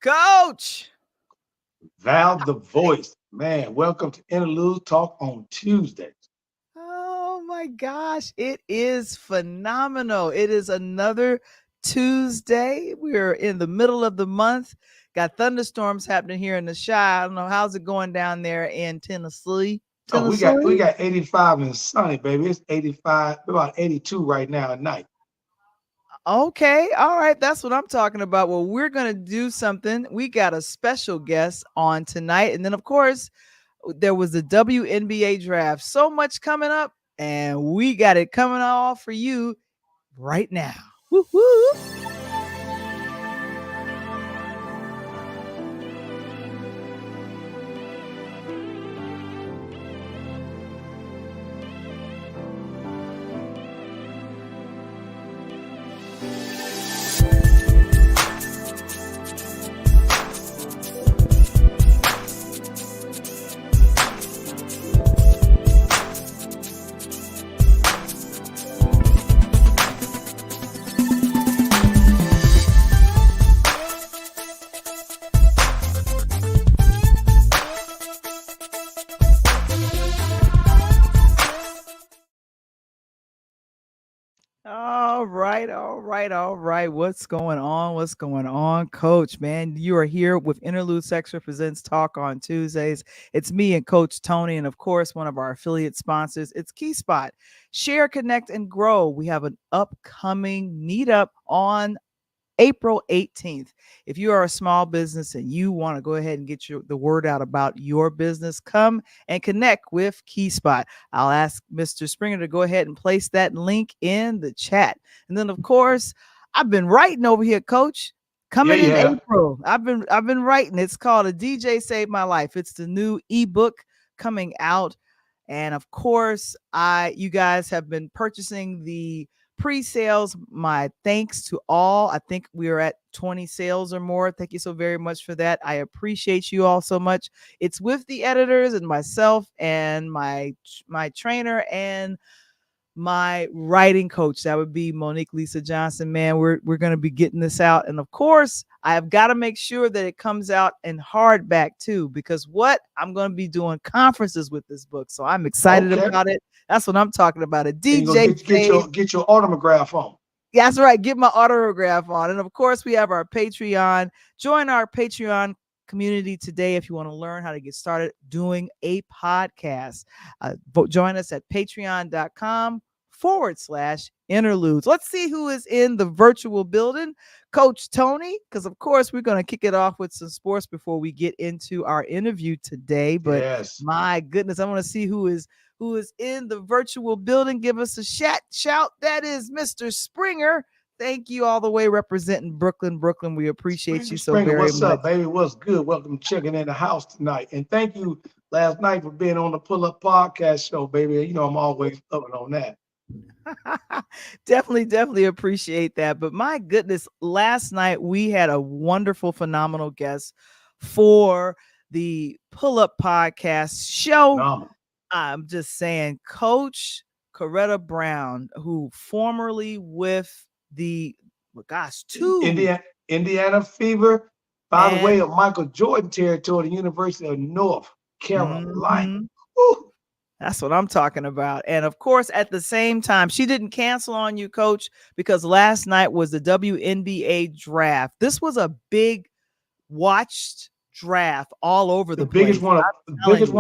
Coach Val the voice. Man, welcome to Interludes Talk on Tuesdays. Oh my gosh, it is phenomenal. It is another Tuesday. We're in the middle of the month. Got thunderstorms happening here in the Chi. I don't know how's it going down there in Tennessee. Oh, we got 85 and sunny, baby. It's 85, about 82 right now at night. Okay, all right, that's what I'm talking about. Well, we're gonna do something. We got a special guest on tonight, and then of course there was the WNBA draft. So much coming up, and we got it coming all for you right now. Woo woo. All right. What's going on? What's going on, Coach? Man, you are here with Interludes Extra Presents Talk on Tuesdays. It's me and Coach Tony, and of course, one of our affiliate sponsors. It's KeySpot. Share, connect, and grow. We have an upcoming meetup on April 18th. If you are a small business and you want to go ahead and get the word out about your business, come and connect with KeySpot. I'll ask Mr. Springer to go ahead and place that link in the chat. And then, of course, I've been writing over here, Coach. Coming in April, I've been writing. It's called A DJ Saved My Life. It's the new ebook coming out. And of course, you guys have been purchasing the pre-sales. My thanks to all. I think we are at 20 sales or more. Thank you so very much for that. I appreciate you all so much. It's with the editors and myself and my trainer and my writing coach. That would be Monique Lisa Johnson. Man, we're going to be getting this out. And of course, I have got to make sure that it comes out in hardback too, because I'm going to be doing conferences with this book. So I'm excited about it. That's what I'm talking about. A DJ. Get your autograph on. That's right. Get my autograph on. And of course, we have our Patreon. Join our Patreon community today if you want to learn how to get started doing a podcast. Join us at patreon.com/interludes. Let's see who is in the virtual building. Coach Tony, because of course we're going to kick it off with some sports before we get into our interview today. But My goodness, I want to see who is in the virtual building. Give us a shout. That is Mr. Springer. Thank you, all the way representing Brooklyn. We appreciate you so very much. What's up, baby? What's good? Welcome to checking in the house tonight. And thank you last night for being on the Pull Up Podcast show, baby. You know I'm always loving on that. Definitely appreciate that. But my goodness, last night we had a wonderful, phenomenal guest for the Pull Up Podcast show. Phenomenal. I'm just saying, Coach Coretta Brown, who formerly with Indiana Fever, by the way, of Michael Jordan territory, the University of North Carolina. Mm-hmm. That's what I'm talking about. And of course, at the same time, she didn't cancel on you, Coach, because last night was the WNBA draft. This was a big watched draft all over the place. Biggest one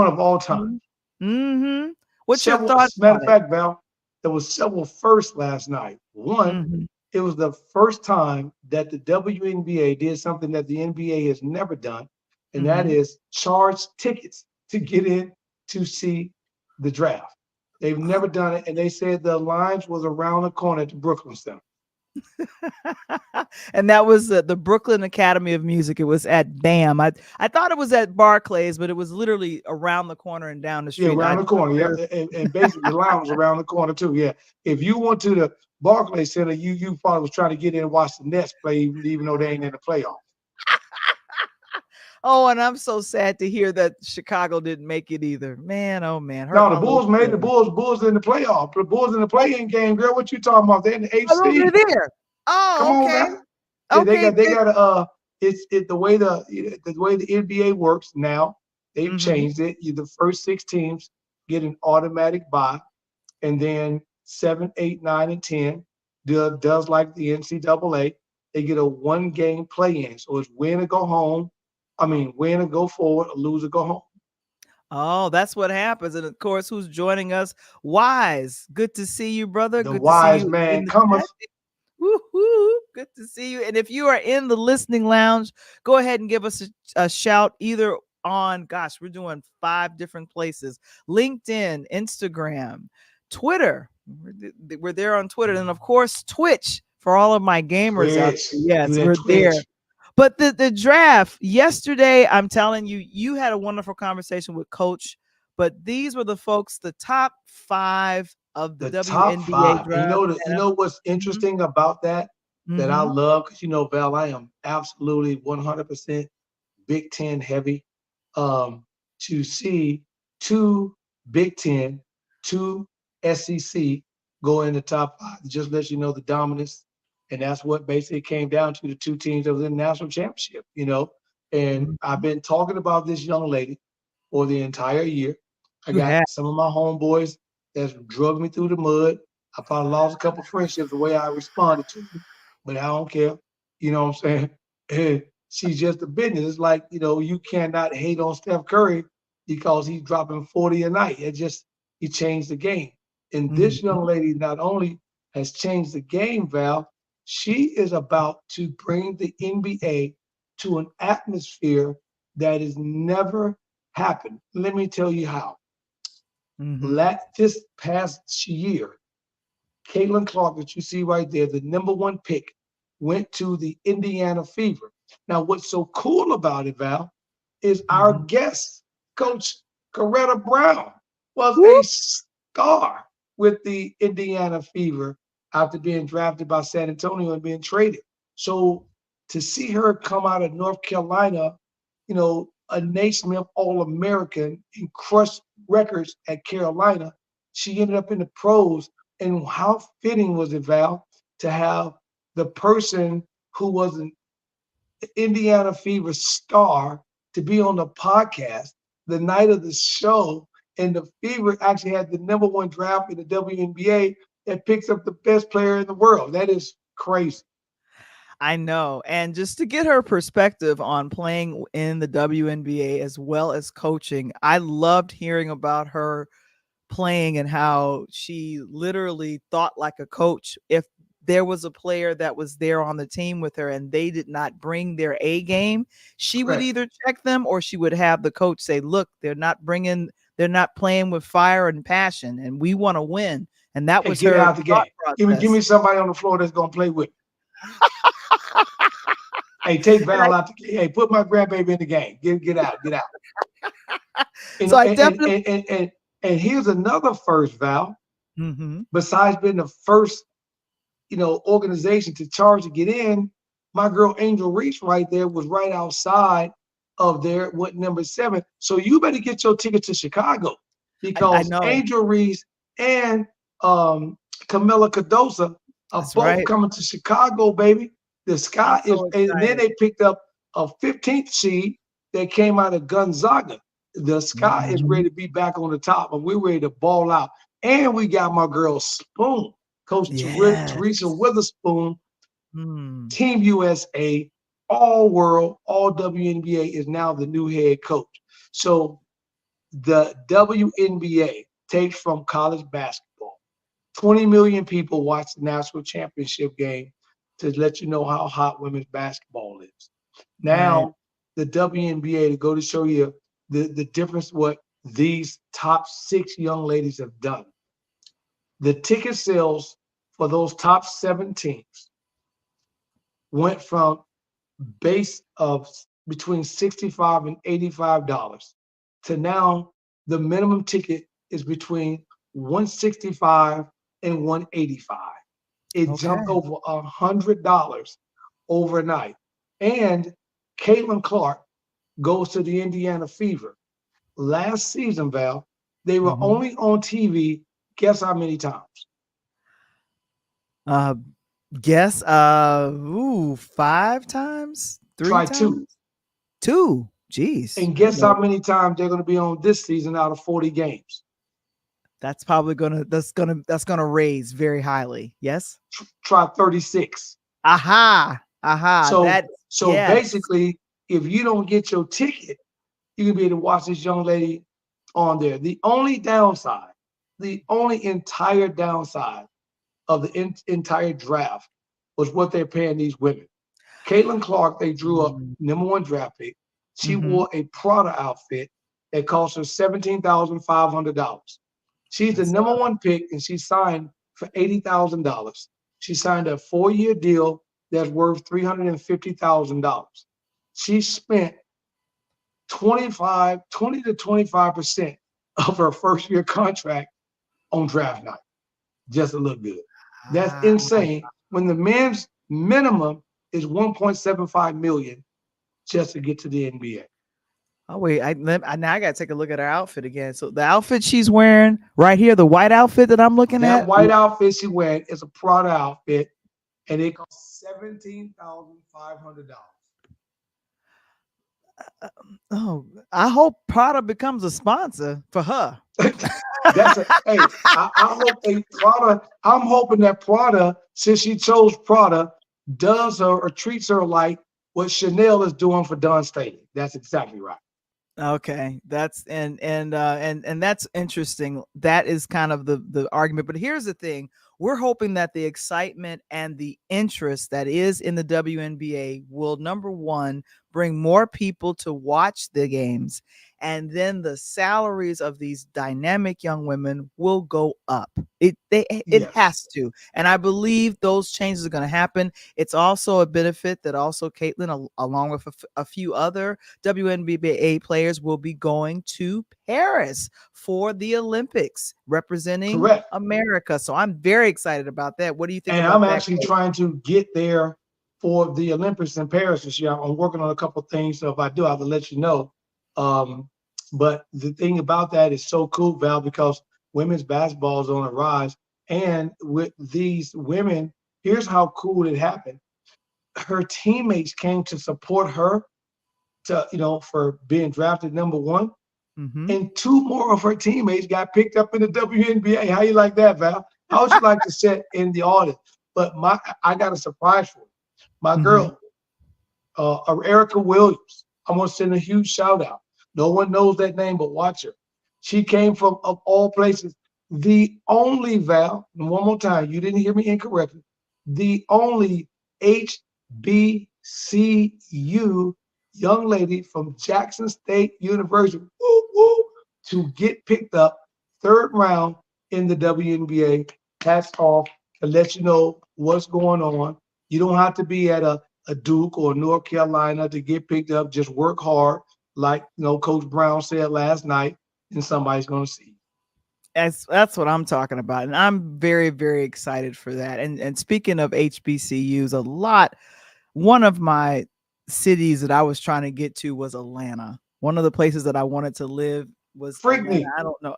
of all time. Mm-hmm. What's your thoughts? Matter of fact, Val, there was several firsts last night. One, it was the first time that the WNBA did something that the NBA has never done, and that is charge tickets to get in to see the draft. They've never done it, and they said the lines was around the corner at the Brooklyn Center. And that was the Brooklyn Academy of Music. It was at BAM. I thought it was at Barclays, but it was literally around the corner and down the street. Yeah, around the corner. Yeah, and basically the line was around the corner too. Yeah, if you went to the Barclays Center, you probably was trying to get in and watch the Nets play, even though they ain't in the playoffs. Oh, and I'm so sad to hear that Chicago didn't make it either. Man, oh man. No, the Bulls made the Bulls in the playoff. The Bulls in the play-in game, girl. What you talking about? They're in the 8th seed. They're there. Oh, come okay. On, man. Yeah, okay. the way the NBA works now. They've changed it. The first 6 teams get an automatic bye, and then 7, 8, 9, and 10 does like the NCAA. They get a 1-game play-in, so it's win or go home. I mean, win or go forward, or lose or go home. Oh, that's what happens. And of course, who's joining us? Wise. Good to see you, brother. The Good to see wise you man in the cometh. chat. Woo-hoo. Good to see you. And if you are in the listening lounge, go ahead and give us a shout either on, gosh, we're doing 5 different places: LinkedIn, Instagram, Twitter. We're there on Twitter. And of course, Twitch for all of my gamers out there. Yes, we're there. But the draft yesterday, I'm telling you, you had a wonderful conversation with Coach. But these were the folks, the top 5 of the WNBA draft. You know what's interesting about that I love, because Val, I am absolutely 100% Big Ten heavy. To see 2 Big Ten, 2 SEC go in the top 5, it just lets you know the dominance. And that's what basically came down to, the 2 teams that was in the national championship, And I've been talking about this young lady for the entire year. I got some of my homeboys that's drug me through the mud. I probably lost a couple friendships the way I responded to them, but I don't care. You know what I'm saying? And she's just a business. It's like, you cannot hate on Steph Curry because he's dropping 40 a night. He changed the game. And this young lady not only has changed the game, Val, she is about to bring the NBA to an atmosphere that has never happened. Let me tell you how. This past year, Caitlin Clark, that you see right there, the #1 pick, went to the Indiana Fever. Now, what's so cool about it, Val, is our guest, Coach Coretta Brown, was a star with the Indiana Fever after being drafted by San Antonio and being traded. So to see her come out of North Carolina, a Naismith All-American, and crush records at Carolina, she ended up in the pros. And how fitting was it, Val, to have the person who was an Indiana Fever star to be on the podcast the night of the show, and the Fever actually had the #1 draft in the WNBA that picks up the best player in the world. That is crazy. I know. And just to get her perspective on playing in the WNBA as well as coaching, I loved hearing about her playing and how she literally thought like a coach. If there was a player that was there on the team with her and they did not bring their A game, she would either check them, or she would have the coach say, look, they're not playing with fire and passion, and we want to win. And that was her out the game. Give me somebody on the floor that's going to play with me. Hey, take Val out the game. Hey, put my grandbaby in the game. Get out. So I definitely. And here's another first, Val. Besides being the first, organization to charge to get in, my girl Angel Reese right there was right outside of there, what, #7. So you better get your ticket to Chicago, because Angel Reese and Camila Cardosa are both coming to Chicago, baby. The Sky is, and then they picked up a 15th seed that came out of Gonzaga. The Sky is ready to be back on the top, and we're ready to ball out. And we got my girl Spoon, Coach Teresa Witherspoon, Team USA, all world, all WNBA, is now the new head coach. So the WNBA takes from college basketball. 20 million people watch the national championship game to let you know how hot women's basketball is. Now, the WNBA, to go to show you the difference, what these top 6 young ladies have done. The ticket sales for those top 7 teams went from base of between $65 and $85 to now the minimum ticket is between $165 and $185. It jumped over $100 overnight. And Caitlin Clark goes to the Indiana Fever. Last season, Val, they were only on TV, guess how many times? Guess 5 times? Try times? Two. Jeez. And guess how many times they're going to be on this season out of 40 games? That's probably that's gonna raise very highly. Yes. Try 36. Aha. So basically, if you don't get your ticket, you can be able to watch this young lady on there. The only entire downside of the entire draft was what they're paying these women. Caitlin Clark, they drew up #1 draft pick. She wore a Prada outfit that cost her $17,500. She's the #1 pick, and she signed for $80,000. She signed a 4-year deal that's worth $350,000. She spent 20 to 25% of her first year contract on draft night just to look good. That's insane. When the men's minimum is $1.75 million just to get to the NBA. Oh wait, now I gotta take a look at her outfit again. So the outfit she's wearing right here, the white outfit that I'm looking at. That white outfit she's wearing is a Prada outfit, and it costs $17,500. Oh, I hope Prada becomes a sponsor for her. I'm hoping that Prada, since she chose Prada, does her or treats her like what Chanel is doing for Dawn Staley. That's exactly right. Okay, that's and that's interesting. That is kind of the argument. But here's the thing: we're hoping that the excitement and the interest that is in the WNBA will, number one, bring more people to watch the games, and then the salaries of these dynamic young women will go up. It has to, and I believe those changes are going to happen. It's also a benefit that also Caitlin, along with a few other WNBA players, will be going to Paris for the Olympics, representing America. So I'm very excited about that. What do you think? And I'm actually trying to get there for the Olympics in Paris this year. I'm working on a couple of things, so if I do, I will let you know. But the thing about that is so cool, Val, because women's basketball is on a rise. And with these women, here's how cool it happened. Her teammates came to support her for being drafted #1. And 2 more of her teammates got picked up in the WNBA. How you like that, Val? How would you like to sit in the audience? But I got a surprise for you. My girl, Erica Williams, I'm going to send a huge shout out. No one knows that name, but watch her. She came from, of all places, the only, Val, and one more time, you didn't hear me incorrectly, the only HBCU young lady from Jackson State University to get picked up 3rd round in the WNBA. Hats off to let you know what's going on. You don't have to be at a Duke or North Carolina to get picked up. Just work hard, like Coach Brown said last night, and somebody's going to see you. That's what I'm talking about, and I'm very, very excited for that. And speaking of HBCUs, one of my cities that I was trying to get to was Atlanta. One of the places that I wanted to live was Freaknik. I don't know.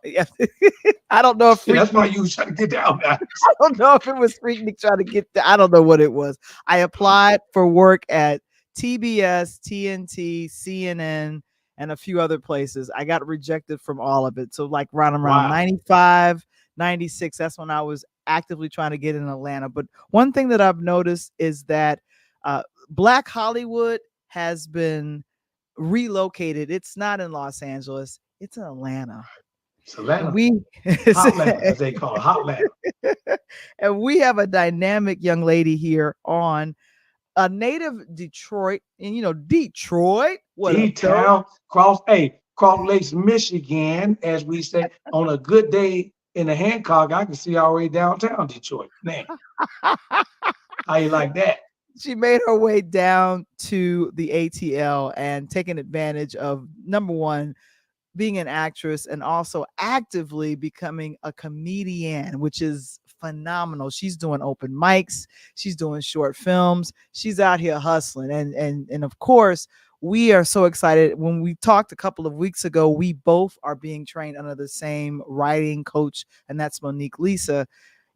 I don't know if that's why you was trying to get down there. I don't know if it was Freaknik trying to get there. I don't know what it was. I applied for work at TBS, TNT, CNN, and a few other places. I got rejected from all of it. So like around 95, 96, that's when I was actively trying to get in Atlanta. But one thing that I've noticed is that Black Hollywood has been relocated. It's not in Los Angeles. It's in Atlanta. It's Atlanta. Hotlanta, as they call it, Hotlanta. And we have a dynamic young lady here on a native Detroit, and Detroit, D-town, cross Lakes, Michigan, as we say. On a good day in the Hancock, I can see already downtown Detroit. Man, how you like that? She made her way down to the ATL and taking advantage of, number one, being an actress, and also actively becoming a comedian, which is phenomenal. She's doing open mics. She's doing short films. She's out here hustling. And of course, we are so excited. When we talked a couple of weeks ago, we both are being trained under the same writing coach, and that's Monique Lisa.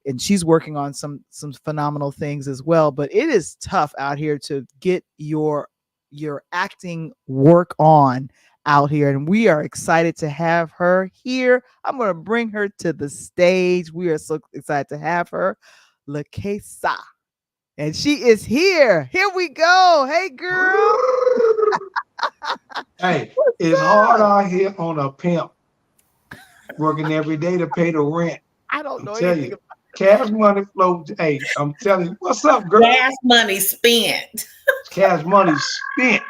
And she's working on some phenomenal things as well. But it is tough out here to get your your acting work on out here. And we are excited to have her here. I'm going to bring her to the stage. We are so excited to have her, Lacasa. And she is here. Here we go. Hey, girl. Hey, What's it's up? hard out here on a pimp working every day to pay the rent. I don't I'm know telling anything you, cash money flows. Hey, I'm telling you, what's up, girl? Gas money spent. Cash money spent.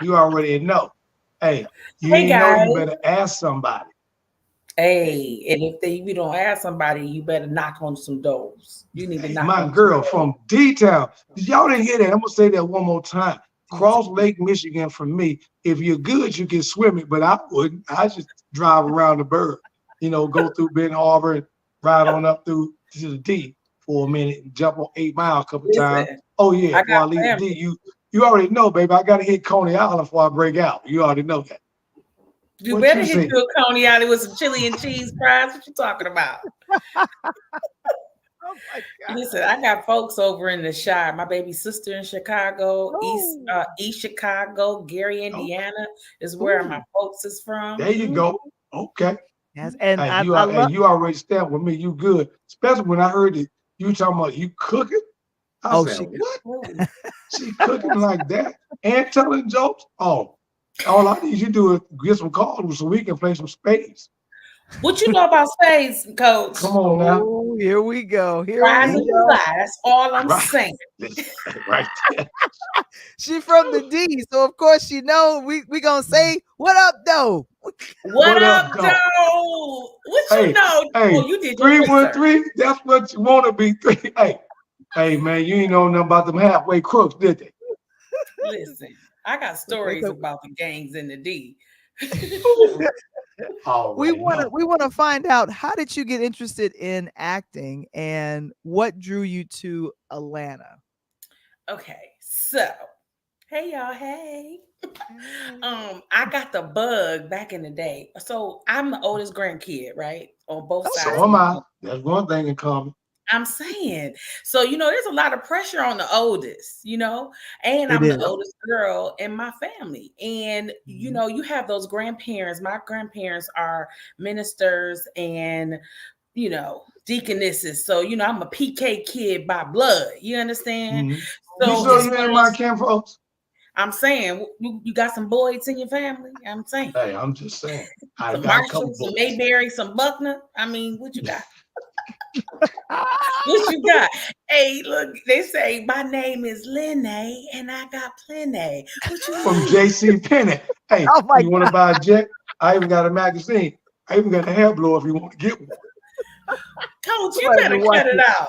You already know. Hey, you Hey ain't know, you guys. better ask somebody. Hey, and if you don't ask somebody, you better knock on some doors. You need to Hey, knock my on girl some doors. from D-Town. Y'all didn't hear that. I'm gonna say that one more time. Cross Lake, Michigan from me. If you're good, you can swim it, but I wouldn't. I just drive around the bird, go through Ben Harbor and ride on up through to the D for a minute and jump on 8 Mile a couple times. Listen, Oh yeah, I before I got leave the family. D, you already know, baby. I gotta hit Coney Island before I break out. You already know that. You What better you hit say? you a Coney Island with some chili and cheese fries. What you talking about? Oh my God. Listen, I got folks over in the Shire. My baby sister in Chicago, East Chicago, Gary, Indiana is where my folks is from. There you go. Okay. Yes, and Hey, I hey, love. you already stand with me. You good. Especially when I heard it, you talking about you cooking. I Oh, said, she. what? She cooking like that and telling jokes? Oh, all I need you to do is get some calls so we can play some spades. What you know about spades, Coach? Come on now. Oh, here we go. Here Rise we and go. fly. That's all I'm Right. saying. Right there. She from the D, so of course she know we gonna say what up though. What up, dog? though? What Hey, you know? hey, Oh, you did your research. 313, that's what you want to be. Hey, man, you ain't know nothing about them halfway crooks, did they? Listen, I got stories about the gangs in the D. We want to find out, how did you get interested in acting and what drew you to Atlanta? Okay, so hey y'all, hey. I got the bug back in the day. So I'm the oldest grandkid, right? On both sides. So am I. That's one thing in common. I'm saying. So, there's a lot of pressure on the oldest, and I'm the oldest girl in my family. And, you have those grandparents. My grandparents are ministers and, deaconesses. So, I'm a PK kid by blood. You understand? Mm-hmm. So, you in my camp, folks? I'm saying, you got some Boyds in your family? I'm saying. Hey, I'm just saying. I some got Marshall, some Mayberry, some Buckner. I mean, what you got? What you got? Hey, look, they say my name is Lene and I got plenty. What you from mean? J.C. Penney. Hey, you want to buy a jet? I even got a magazine. I even got a hair blower if you want to get one. Coach, you better cut it out.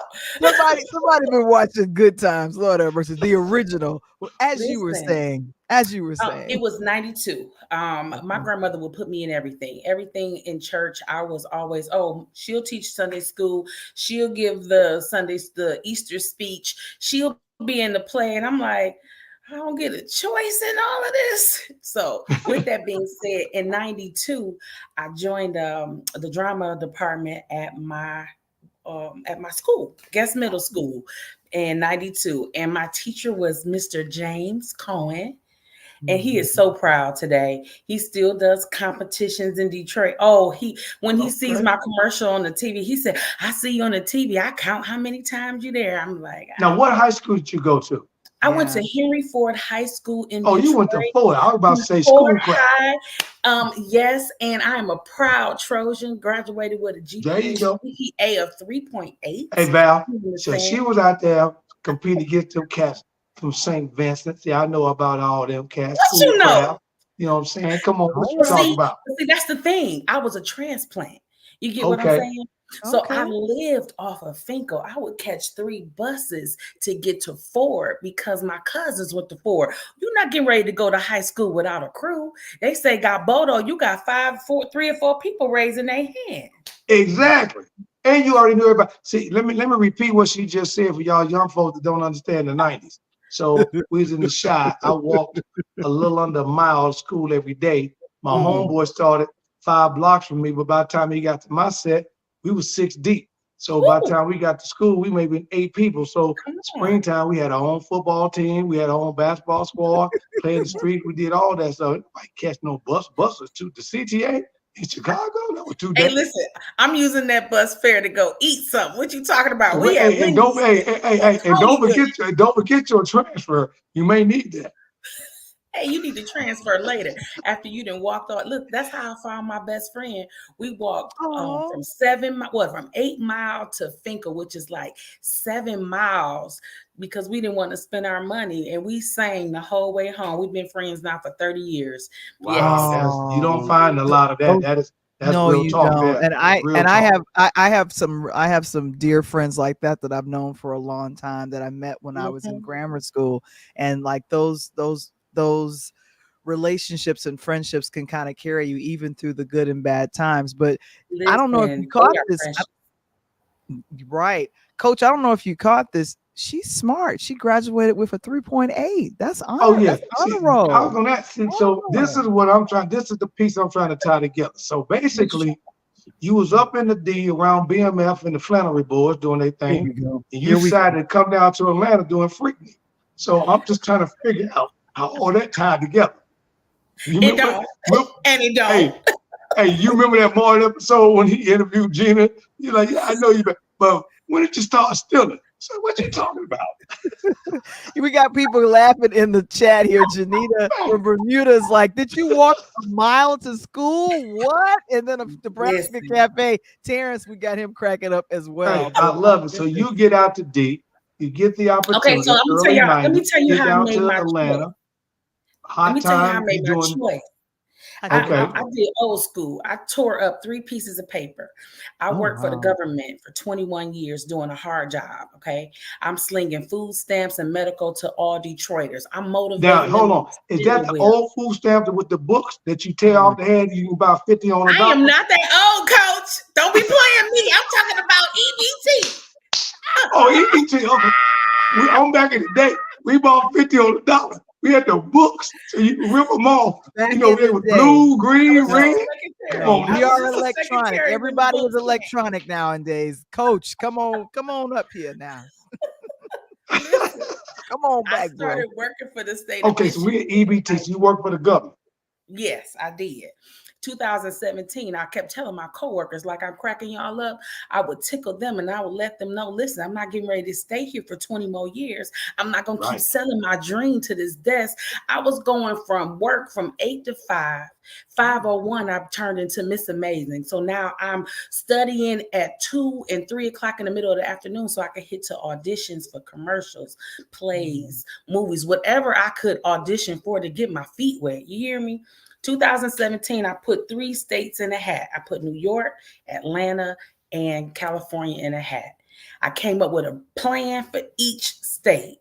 Somebody been watching Good Times, Lord have mercy, the original. As you were saying, it was 92. My grandmother would put me in everything in church. I was always, she'll teach Sunday school. She'll give the Easter speech. She'll be in the play. And I'm like, I don't get a choice in all of this. So with that being said, in 92, I joined the drama department at my school, Guest Middle School in 92. And my teacher was Mr. James Cohen. And he is so proud today. He still does competitions in Detroit. When he sees my commercial on the TV, he said, I see you on the TV. I count how many times you're there. I'm like, now, what high school did you go to? I went to Henry Ford High School in Detroit. You went to Ford. I was about to say Ford High. Yes, and I am a proud Trojan. Graduated with a GPA of 3.8. Hey, Val. So she was out there competing against them cats from St. Vincent. See, I know about all them cats. What you know? You know what I'm saying? Come on, what you talking about? See, that's the thing. I was a transplant. You get what I'm saying? So I lived off of Finkel. I would catch 3 buses to get to Ford because my cousins went to Ford. You're not getting ready to go to high school without a crew. They say, Godboldo, you got 3 or 4 people raising their hand. Exactly. And you already knew everybody. See, let me repeat what she just said for y'all young folks that don't understand the 90s. So we was in the Shire. I walked a little under a mile to school every day. My homeboy started 5 blocks from me, but by the time he got to my set, we was 6 deep. So by the time we got to school, we maybe 8 people. So springtime, we had our own football team. We had our own basketball squad, played the street. We did all that stuff. Like catch no bus. Bus was to the CTA in Chicago. That was 2 days. Hey, listen, I'm using that bus fare to go eat something. What you talking about? We Hey, at and don't Wendy's. don't forget your transfer. You may need that. Hey, you need to transfer later after you done walked on. Look, that's how I found my best friend. We walked from 8 Mile to Finkel, which is like 7 miles, because we didn't want to spend our money, and we sang the whole way home. We've been friends now for 30 years. Wow, you don't find a lot of that. That's no, real you talk don't. there. And I have some dear friends like that I've known for a long time that I met when I was in grammar school, and like those relationships and friendships can kind of carry you even through the good and bad times. But listen, I don't know if you caught this. Right, Coach, I don't know if you caught this. She's smart. She graduated with a 3.8. That's honor. Oh yeah. That's honor roll. I was on that. So this is what I'm trying. This is the piece I'm trying to tie together. So basically, you was up in the D around BMF and the Flannery boys doing their thing, and you decided to come down to Atlanta doing Freaknik. So I'm just trying to figure out how all that tied together. It don't. Hey, you remember that Martin episode when he interviewed Gina? You're like, yeah, I know you, but when did you start stealing? So what you talking about? We got people laughing in the chat here. Janita from Bermuda is like, did you walk a mile to school? What? And then the Nebraska Cafe, Terrence, we got him cracking up as well. Hey, I love it. So you get out to D, you get the opportunity. Okay, so let me tell you how I made my choice. Hot time. I did old school. I tore up 3 pieces of paper. I worked for the government for 21 years doing a hard job. Okay. I'm slinging food stamps and medical to all Detroiters. I'm motivated. Now, hold on. Is that the old food stamp with the books that you tear off the head? You can buy 50 on a dollar? I am not that old, Coach. Don't be playing me. I'm talking about EBT. Oh, EBT. Okay. I'm back in the day. We bought 50 on the dollar. We had the books, so you can rip them off. You know, they were blue, green, red. We are electronic. Everybody is electronic nowadays. Coach, come on up here now. Come on back, I started working for the state. Okay, so we at EBT. So you work for the government. Yes, I did. 2017, I kept telling my coworkers, like, I'm cracking y'all up. I would tickle them and I would let them know, listen, I'm not getting ready to stay here for 20 more years. I'm not going to keep selling my dream to this desk. I was going from work from 8 to 5. 5:01, I've turned into Mz Amazing. So now I'm studying at 2 and 3 o'clock in the middle of the afternoon so I could hit to auditions for commercials, plays, movies, whatever I could audition for to get my feet wet. You hear me? 2017, I put 3 states in a hat. I put New York, Atlanta, and California in a hat. I came up with a plan for each state.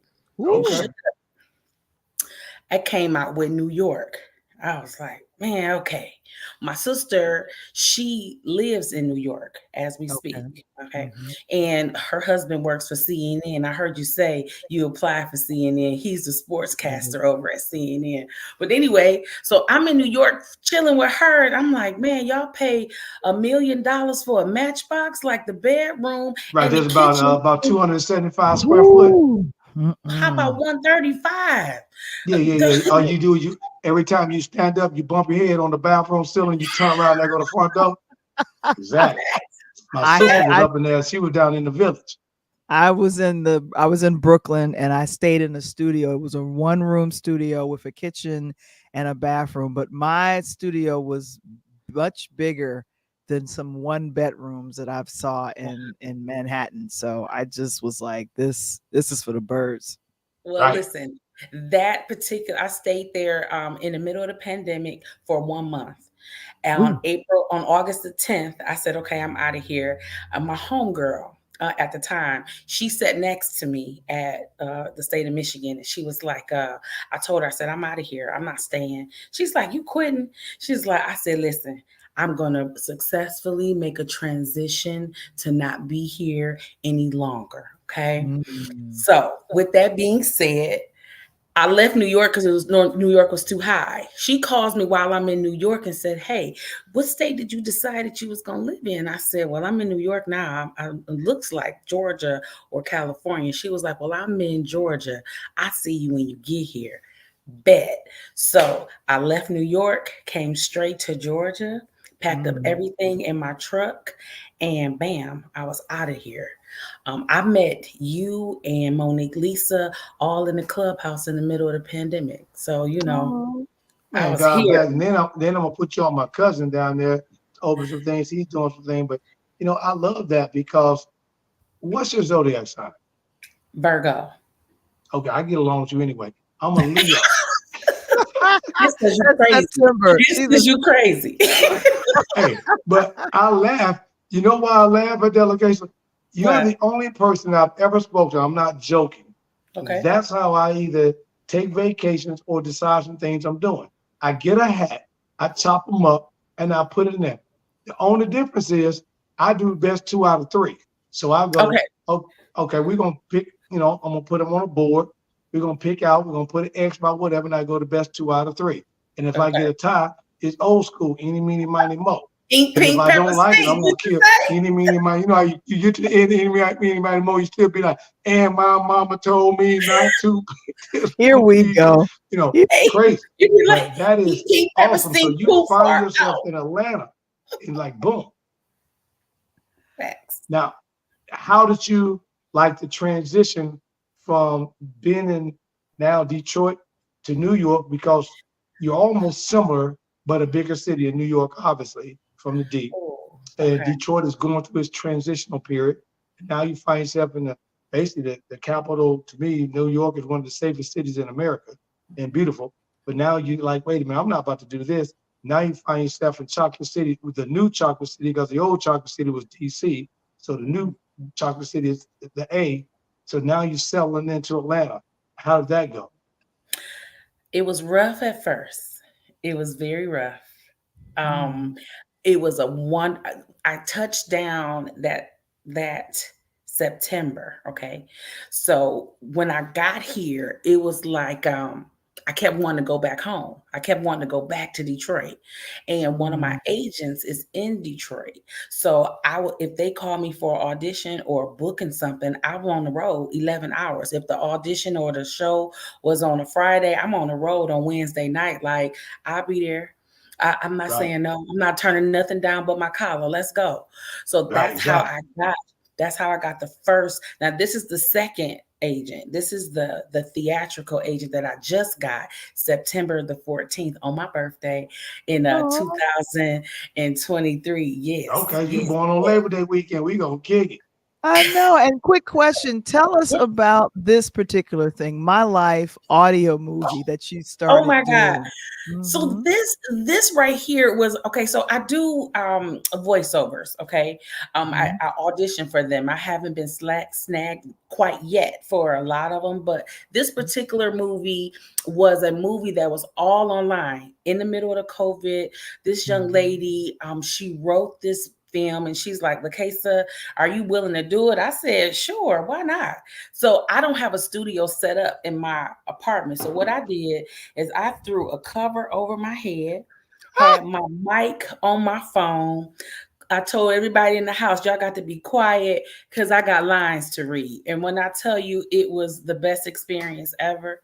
I came out with New York. I was like, man, okay. My sister, she lives in New York as we speak. Okay. And her husband works for CNN. I heard you say you applied for CNN. He's the sportscaster over at CNN. But anyway, so I'm in New York chilling with her. And I'm like, man, y'all pay $1 million for a matchbox, like the bedroom. Right. There's about 275 square foot. How about 135? Yeah. All you do is every time you stand up, you bump your head on the bathroom ceiling, you turn around, there go the front door. Exactly. My sister was up in there. She was down in the Village. I was in Brooklyn and I stayed in the studio. It was a 1-room studio with a kitchen and a bathroom, but my studio was much bigger than some 1-bedrooms that I've saw in Manhattan. So I just was like, this is for the birds. Well, listen, that particular, I stayed there in the middle of the pandemic for 1 month. On August the 10th, I said, okay, I'm out of here. My homegirl at the time, she sat next to me at the state of Michigan. And she was like, I told her, I said, I'm out of here. I'm not staying. She's like, you quitting? She's like, I said, listen, I'm going to successfully make a transition to not be here any longer. Okay. So with that being said, I left New York because New York was too high. She calls me while I'm in New York and said, hey, what state did you decide that you was going to live in? I said, well, I'm in New York now. It looks like Georgia or California. She was like, well, I'm in Georgia. I see you when you get here. Bet. So I left New York, came straight to Georgia, packed up everything in my truck, and bam, I was out of here. I met you and Monique Lisa all in the clubhouse in the middle of the pandemic. So, Oh, I Man, was God here. bless. And then I'm gonna put you on my cousin down there to open some things. He's doing some things, but I love that because what's your zodiac sign? Virgo. Okay, I get along with you anyway. I'm a Leo. Just because you that's crazy. September. Just because you crazy. Hey, but I laugh. You know why I laugh at delegation? You're What? the only person I've ever spoken to. I'm not joking. Okay. That's how I either take vacations or decide some things I'm doing. I get a hat, I chop them up, and I put it in there. The only difference is I do best 2 out of 3. So I go, Okay. okay, we're gonna pick, I'm gonna put them on a board. We're gonna pick out, we're gonna put an X by whatever, and I go the best 2 out of 3. And if I get a tie, it's old school, eeny, meeny, miny, mo. Ink, And if pink, I pepper, don't like it, steak. I'm gonna kill any, meeny, miny. You know how you get to the end, any, meeny, miny, mo, you still be like, and my mama told me not to. Here we go. Hey, Crazy. you be like, But that is ink, pink, pepper, awesome. So steak, you too find far yourself out. in Atlanta and like, boom. Facts. Now, how did you like the transition from being in now Detroit to New York? Because you're almost similar, but a bigger city in New York, obviously, from the D. Oh, And okay. Detroit is going through its transitional period. And now you find yourself in basically the capital. To me, New York is one of the safest cities in America and beautiful. But now you're like, wait a minute, I'm not about to do this. Now you find yourself in Chocolate City with the new Chocolate City, because the old Chocolate City was DC. So the new Chocolate City is the A. So now you're settling into Atlanta. How did that go? It was rough at first. It was very rough. It was I touched down that September. Okay. So when I got here, it was like I kept wanting to go back home. I kept wanting to go back to Detroit. And one of my agents is in Detroit. So if they call me for an audition or booking something, I'm on the road 11 hours. If the audition or the show was on a Friday, I'm on the road on Wednesday night. Like, I'll be there. I'm not saying no. I'm not turning nothing down but my collar. Let's go. So that's how I got the first. Now, this is the second agent. This is the theatrical agent that I just got September the 14th on my birthday in 2023. Yes. Okay, you yes, born on Labor Day weekend. We gonna kick it. I know. And quick question, tell us about this particular thing, My Life audio movie that you started Oh my God. doing. So this right here was okay. So I do voiceovers. Okay. I audition for them. I haven't been snagged quite yet for a lot of them, but this particular movie was a movie that was all online in the middle of the COVID. This young lady, she wrote this film and she's like, Lacasa, are you willing to do it? I said, sure, why not? So I don't have a studio set up in my apartment. So what I did is I threw a cover over my head, had my mic on my phone. I told everybody in the house, y'all got to be quiet because I got lines to read. And when I tell you it was the best experience ever,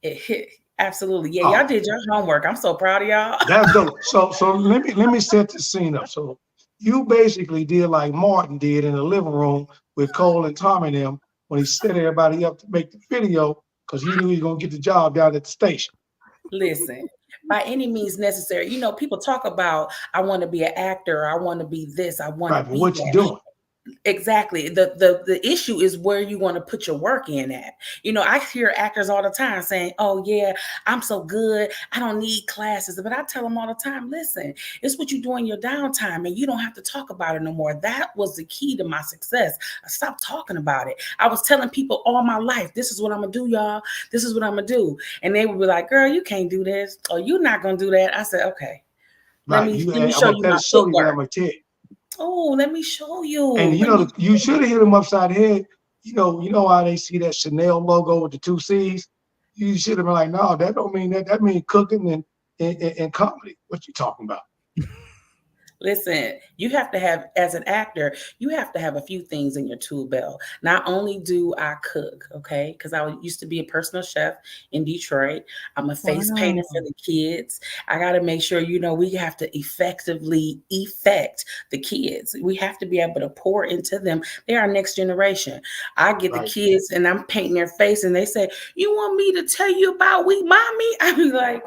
it hit. Absolutely. Yeah, y'all did your homework. I'm so proud of y'all. That's dope. So let me set the scene up. So you basically did like Martin did in the living room with Cole and Tommy and them when he set everybody up to make the video because he knew he was gonna get the job down at the station. Listen, by any means necessary. You know, people talk about I want to be an actor, I want to be this, I want to be what that. you doing? Exactly. The issue is where you want to put your work in at. You know, I hear actors all the time saying, oh yeah, I'm so good, I don't need classes. But I tell them all the time, listen, it's what you do in your downtime and you don't have to talk about it no more. That was the key to my success. I stopped talking about it. I was telling people all my life, this is what I'm gonna do, y'all. This is what I'm gonna do. And they would be like, girl, you can't do this, or you're not gonna do that. I said, okay, let me show you my footwork. Oh, let me show you. And you should have hit him upside the head. You know how they see that Chanel logo with the 2 C's? You should have been like, no, that don't mean that. That means cooking and comedy. What you talking about? Listen, you have to have, as an actor, you have to have a few things in your tool belt. Not only do I cook, okay, because I used to be a personal chef in Detroit. I'm a face painter for the kids. I got to make sure, we have to effectively effect the kids. We have to be able to pour into them. They're our next generation. I get the kids and I'm painting their face and they say, "You want me to tell you about we mommy?" I be like,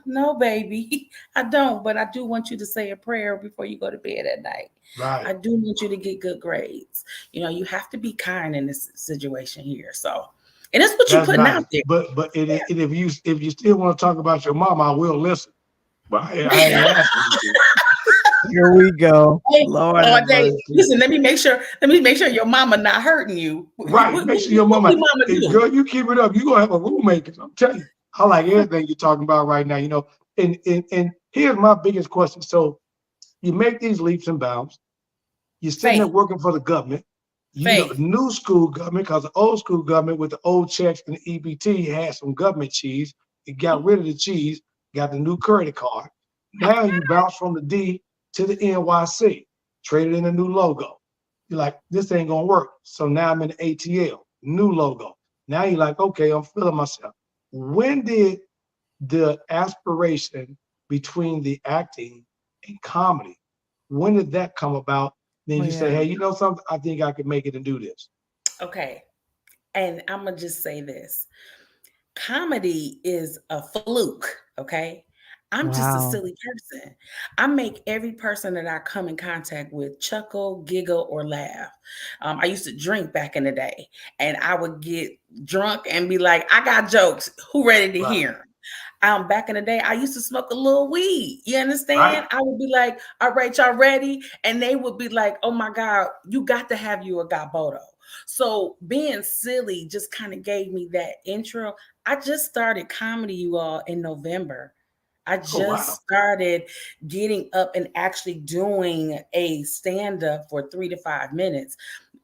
no, baby, I don't, but I do want you to say a prayer before you go to bed at night. Right. I do want you to get good grades. You have to be kind in this situation here. So, and that's what you're putting out there. But if you still want to talk about your mom, I will listen. But I ain't asking you. Here we go. Hey, Lord, listen, let me make sure your mama not hurting you. Right. Make sure your mama girl, you keep it up. You're gonna have a roommate. I'm telling you, I like everything you're talking about right now. And here's my biggest question. So you make these leaps and bounds. You're sitting there working for the government. New school government, because the old school government with the old checks and the EBT had some government cheese. It got rid of the cheese, got the new credit card. Now you bounce from the D to the NYC, traded in a new logo. You're like, this ain't gonna work. So now I'm in the ATL, new logo. Now you're like, okay, I'm feeling myself. When did the aspiration between the acting and comedy, when did that come about? Then you say, hey, you know something? I think I could make it and do this. Okay. And I'm going to just say this. Comedy is a fluke, okay? I'm just a silly person. I make every person that I come in contact with chuckle, giggle, or laugh. I used to drink back in the day, and I would get drunk and be like, I got jokes. Who ready to hear? Back in the day, I used to smoke a little weed. You understand? Right. I would be like, all right, y'all ready? And they would be like, oh my God, you got to have you a Godboldo. So being silly just kind of gave me that intro. I just started comedy, you all, in November. I just started getting up and actually doing a stand-up for 3 to 5 minutes.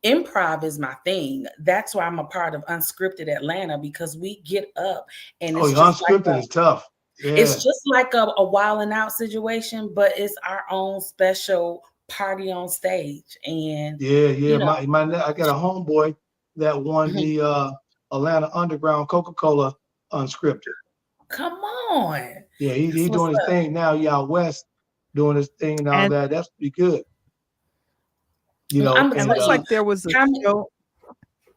Improv is my thing. That's why I'm a part of Unscripted Atlanta, because we get up and it's just unscripted is tough. Yeah. It's just like a wilding out situation, but it's our own special party on stage. And I got a homeboy that won the Atlanta Underground Coca-Cola Unscripted. Come on. Yeah, he's doing his thing now. He out west doing his thing and all that. That's pretty good. It looks like there was a show.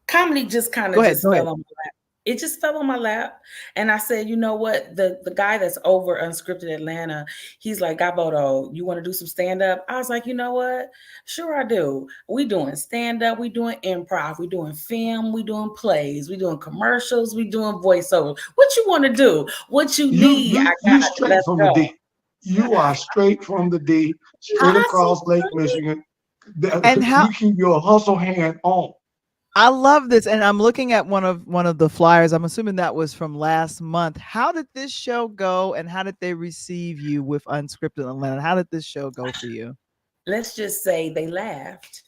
Comedy just kind of fell on my lap. It just fell on my lap. And I said, you know what? The guy that's over Unscripted Atlanta, he's like, Godboldo, you want to do some stand-up? I was like, you know what? Sure I do. We doing stand-up, we doing improv, we doing film, we doing plays, we doing commercials, we doing voiceover. What you want to do? What you need? You straight from the D. You are straight from the D, straight across Lake Michigan. And you keep your hustle hand on. I love this, and I'm looking at one of the flyers. I'm assuming that was from last month. How did this show go, and how did they receive you with Unscripted Atlanta? How did this show go for you? Let's just say they laughed.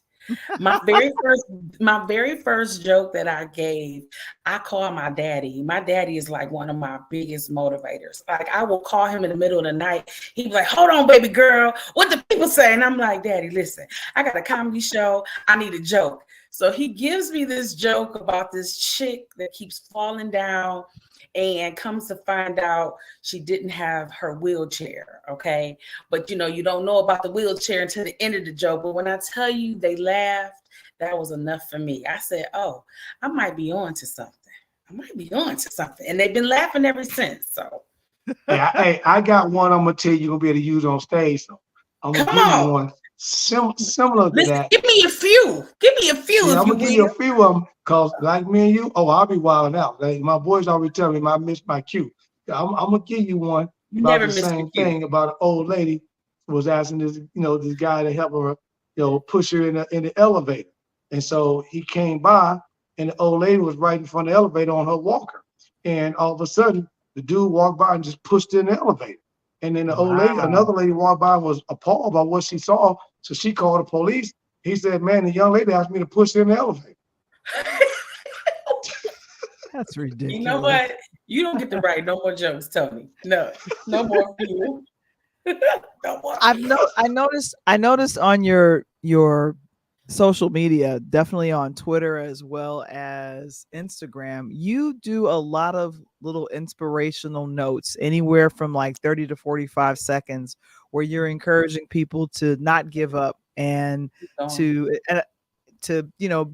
My very first joke that I gave, I call my daddy. My daddy is like one of my biggest motivators. Like, I will call him in the middle of the night. He'd be like, hold on, baby girl. What the people say? And I'm like, Daddy, listen, I got a comedy show. I need a joke. So he gives me this joke about this chick that keeps falling down and comes to find out she didn't have her wheelchair, okay? But, you don't know about the wheelchair until the end of the joke. But when I tell you they laughed, that was enough for me. I said, oh, I might be on to something. And they've been laughing ever since, so. Hey, I got one I'm going to tell you you're going to be able to use on stage. So I'm going to give you one. Similar to that. Give me a few. Yeah, I'm gonna give you a few of them, because like me and you, I'll be wilding out. Like, my boys already tell me I missed my cue. I'm gonna give you one about the same thing about an old lady who was asking this guy to help her, push her in the elevator. And so he came by, and the old lady was right in front of the elevator on her walker. And all of a sudden, the dude walked by and just pushed her in the elevator. And then another lady walked by and was appalled by what she saw. So she called the police. He said, man, the young lady asked me to push her in the elevator. That's ridiculous. You know what? You don't get to write no more jokes, Tony. No more for you. I noticed on your social media, definitely on Twitter as well as Instagram, you do a lot of little inspirational notes, anywhere from like 30 to 45 seconds, where you're encouraging people to not give up and to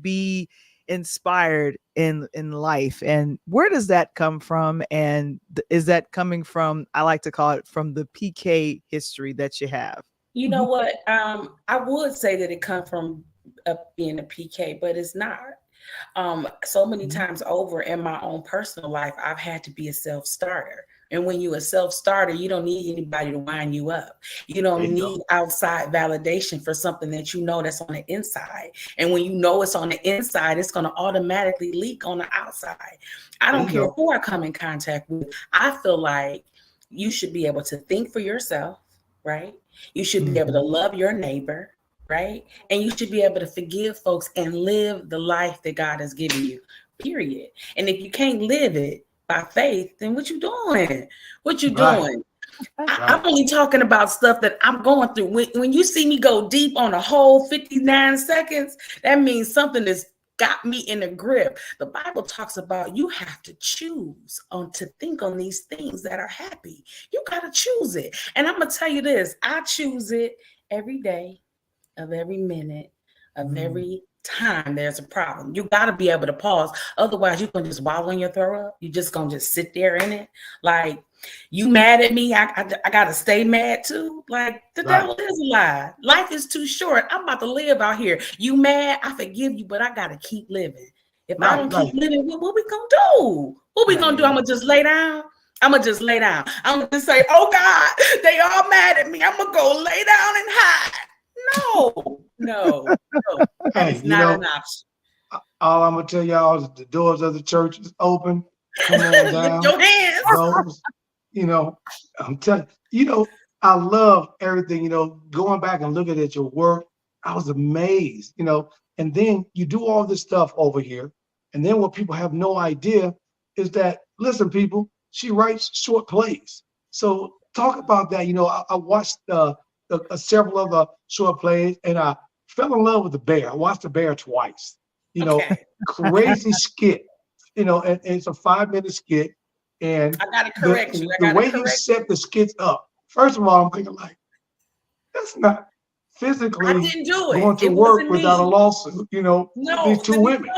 be inspired in life. And where does that come from? And is that coming from, I like to call it, from the PK history that you have? You know what? I would say that it comes from being a PK, but it's not. So many times over in my own personal life, I've had to be a self-starter. And when you're a self-starter, you don't need anybody to wind you up. You don't need outside validation for something that you know that's on the inside. And when you know it's on the inside, it's going to automatically leak on the outside. I don't care who I come in contact with. I feel like you should be able to think for yourself, right? You should be able to love your neighbor, right? And you should be able to forgive folks and live the life that God has given you, period. And if you can't live it by faith, then what you doing? What you doing? I'm only talking about stuff that I'm going through. When you see me go deep on a whole 59 seconds, that means something has got me in a grip. The Bible talks about you have to choose to think on these things that are happy. You got to choose it. And I'm going to tell you this, I choose it every day of every minute of every time there's a problem. You got to be able to pause. Otherwise, you're going to just wallow in your throw up. You're just going to just sit there in it. Like, you mad at me, I got to stay mad too. Like, the devil is a lie. Life is too short. I'm about to live out here. You mad? I forgive you, but I got to keep living. If I don't keep living, what we going to do? What we going to do? I'm going to just lay down? I'm going to just lay down. I'm going to say, oh God, they all mad at me. I'm going to go lay down and hide. No. It's not an option. All I'm gonna tell y'all is the doors of the church is open. Come on down. Lift your hands. I'm telling you, I love everything, going back and looking at your work. I was amazed, and then you do all this stuff over here. And then what people have no idea is that, listen, people, she writes short plays. So talk about that. I watched several of the short plays, and I fell in love with the bear. I watched the bear twice. Crazy skit. And it's a 5-minute skit. And I gotta correct you. The way you set the skits up. First of all, I'm thinking like, that's not physically going to work without a lawsuit. No, these two women.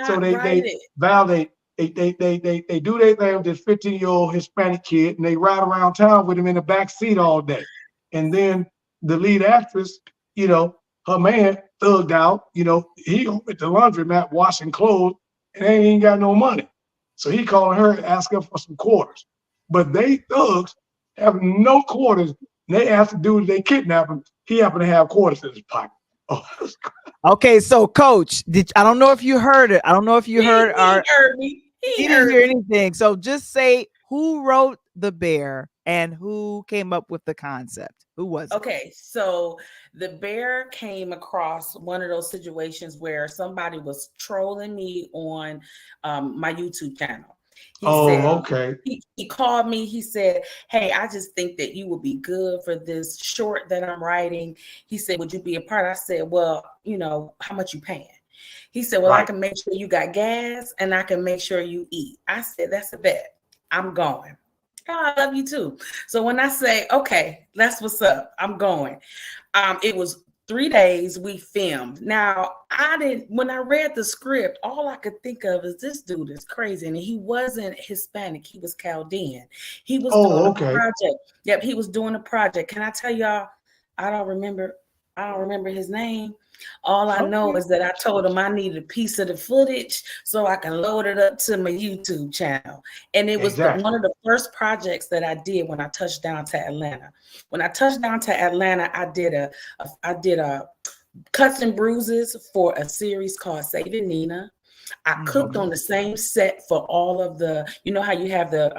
So they validate. They do their thing with this 15-year-old Hispanic kid, and they ride around town with him in the back seat all day. And then the lead actress, her man thugged out, he at the laundromat washing clothes and they ain't got no money. So he calling her and asking for some quarters. But they thugs have no quarters. And they asked the dude they kidnapped him. He happened to have quarters in his pocket. Oh, okay, so Coach, I don't know if you heard it. I don't know if you heard our. He heard me. He didn't hear anything. So just say who wrote the bear and who came up with the concept. Who was it? Okay, so the bear came across one of those situations where somebody was trolling me on my YouTube channel. Okay. He called me. He said, hey, I just think that you would be good for this short that I'm writing. He said, would you be a part? I said, well, how much you paying? He said, well, I can make sure you got gas and I can make sure you eat. I said, that's a bet. I'm going. Oh, I love you too. So when I say, okay, that's what's up, I'm going. It was 3 days we filmed. Now, when I read the script, all I could think of is this dude is crazy. And he wasn't Hispanic, he was Chaldean. He was doing a project. Yep, he was doing a project. Can I tell y'all, I don't remember his name. All I know is that I told him I needed a piece of the footage so I can load it up to my YouTube channel. And it was one of the first projects that I did when I touched down to Atlanta. When I touched down to Atlanta, I did a cuts and bruises for a series called Saving Nina. I cooked on the same set for all of the, you know how you have the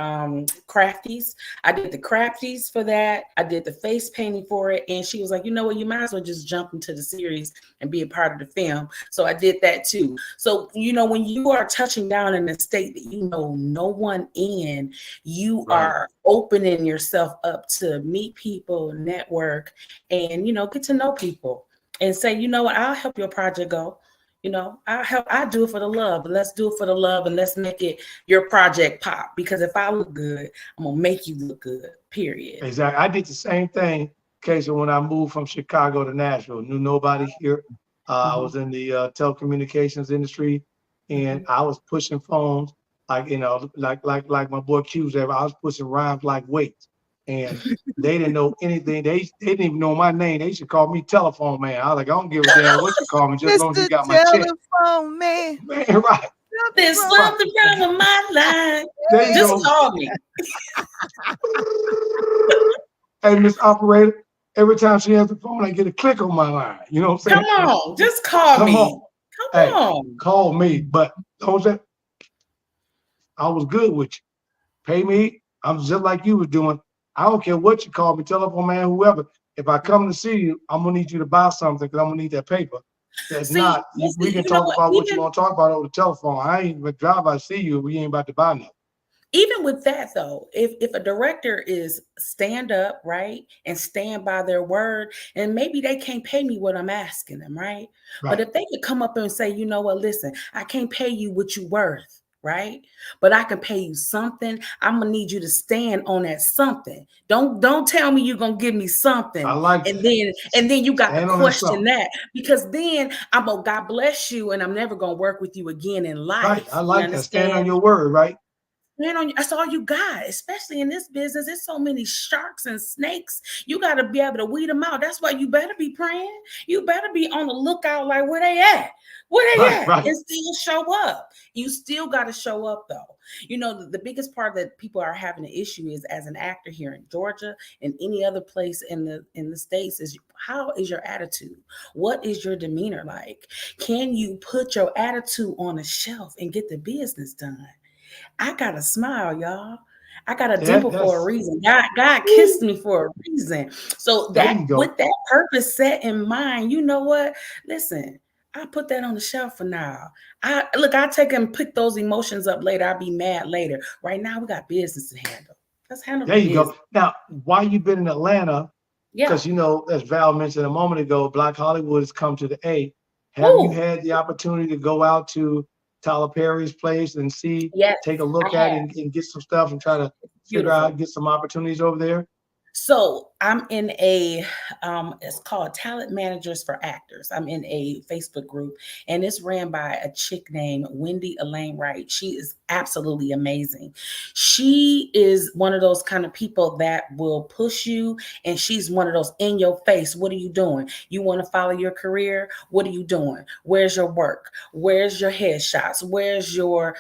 crafties? I did the crafties for that. I did the face painting for it. And she was like, you know what, you might as well just jump into the series and be a part of the film. So I did that too. So, you know, when you are touching down in a state that you know no one in, you are opening yourself up to meet people, network, and, you know, get to know people and say, you know what, I'll help your project go. You know, I do it for the love, but let's do it for the love and let's make it your project pop. Because if I look good, I'm gonna make you look good, period. Exactly. I did the same thing, Casey, when I moved from Chicago to Nashville. Knew nobody here. I was in the telecommunications industry, and I was pushing phones like, you know, like my boy Q said, I was pushing rhymes like weights. And they didn't know anything. They didn't even know my name. They should call me Telephone Man. I was like, I don't give a damn what you call me, just as long as you got my check. Telephone Man. Man, right. There's something wrong with my life. There you Just go. call me. Hey, Miss Operator, every time she has the phone, I get a click on my line. You know what I'm saying? Come on, just call me. On. Come on. Call me. But I was good with you. Pay me. I'm just like you was doing. I don't care what you call me, Telephone Man, whoever. If I come to see you, I'm gonna need you to buy something because I'm gonna need that paper. If not, we can talk about what you want to talk about over the telephone. I ain't even drive. I see you. We ain't about to buy nothing. Even with that, though, if a director is stand up, right, and stand by their word, and maybe they can't pay me what I'm asking them, right? But if they could come up and say, you know what, listen, I can't pay you what you worth, right? But I can pay you something. I'm gonna need you to stand on that something. Don't tell me you're gonna give me something. I like and then you got stand to question that, because then I'm gonna God bless you, and I'm never gonna work with you again in life. Right. I like that. Stand on your word, right? That's all you got, especially in this business. There's so many sharks and snakes. You got to be able to weed them out. That's why you better be praying. You better be on the lookout, like where they at? Where they at? Right. And still show up. You still got to show up, though. You know, the biggest part that people are having an issue is, as an actor here in Georgia and any other place in the States, is how is your attitude? What is your demeanor like? Can you put your attitude on a shelf and get the business done? I got a smile, y'all. I got a dimple for a reason. God kissed me for a reason. So that, with that purpose set in mind, you know what? Listen, I put that on the shelf for now. I'll take and pick those emotions up later. I'll be mad later. Right now, we got business to handle. Let's handle there you go. Now, while you've been in Atlanta, because you know, as Val mentioned a moment ago, Black Hollywood has come to the A. Have you had the opportunity to go out to Tyler Perry's place and take a look at it and get some stuff and try to figure out, get some opportunities over there? So I'm in a, it's called Talent Managers for Actors. I'm in a Facebook group, and it's ran by a chick named Wendy Elaine Wright. She is absolutely amazing. She is one of those kind of people that will push you, and she's one of those in your face. What are you doing? You want to follow your career? What are you doing? Where's your work? Where's your headshots? Where's your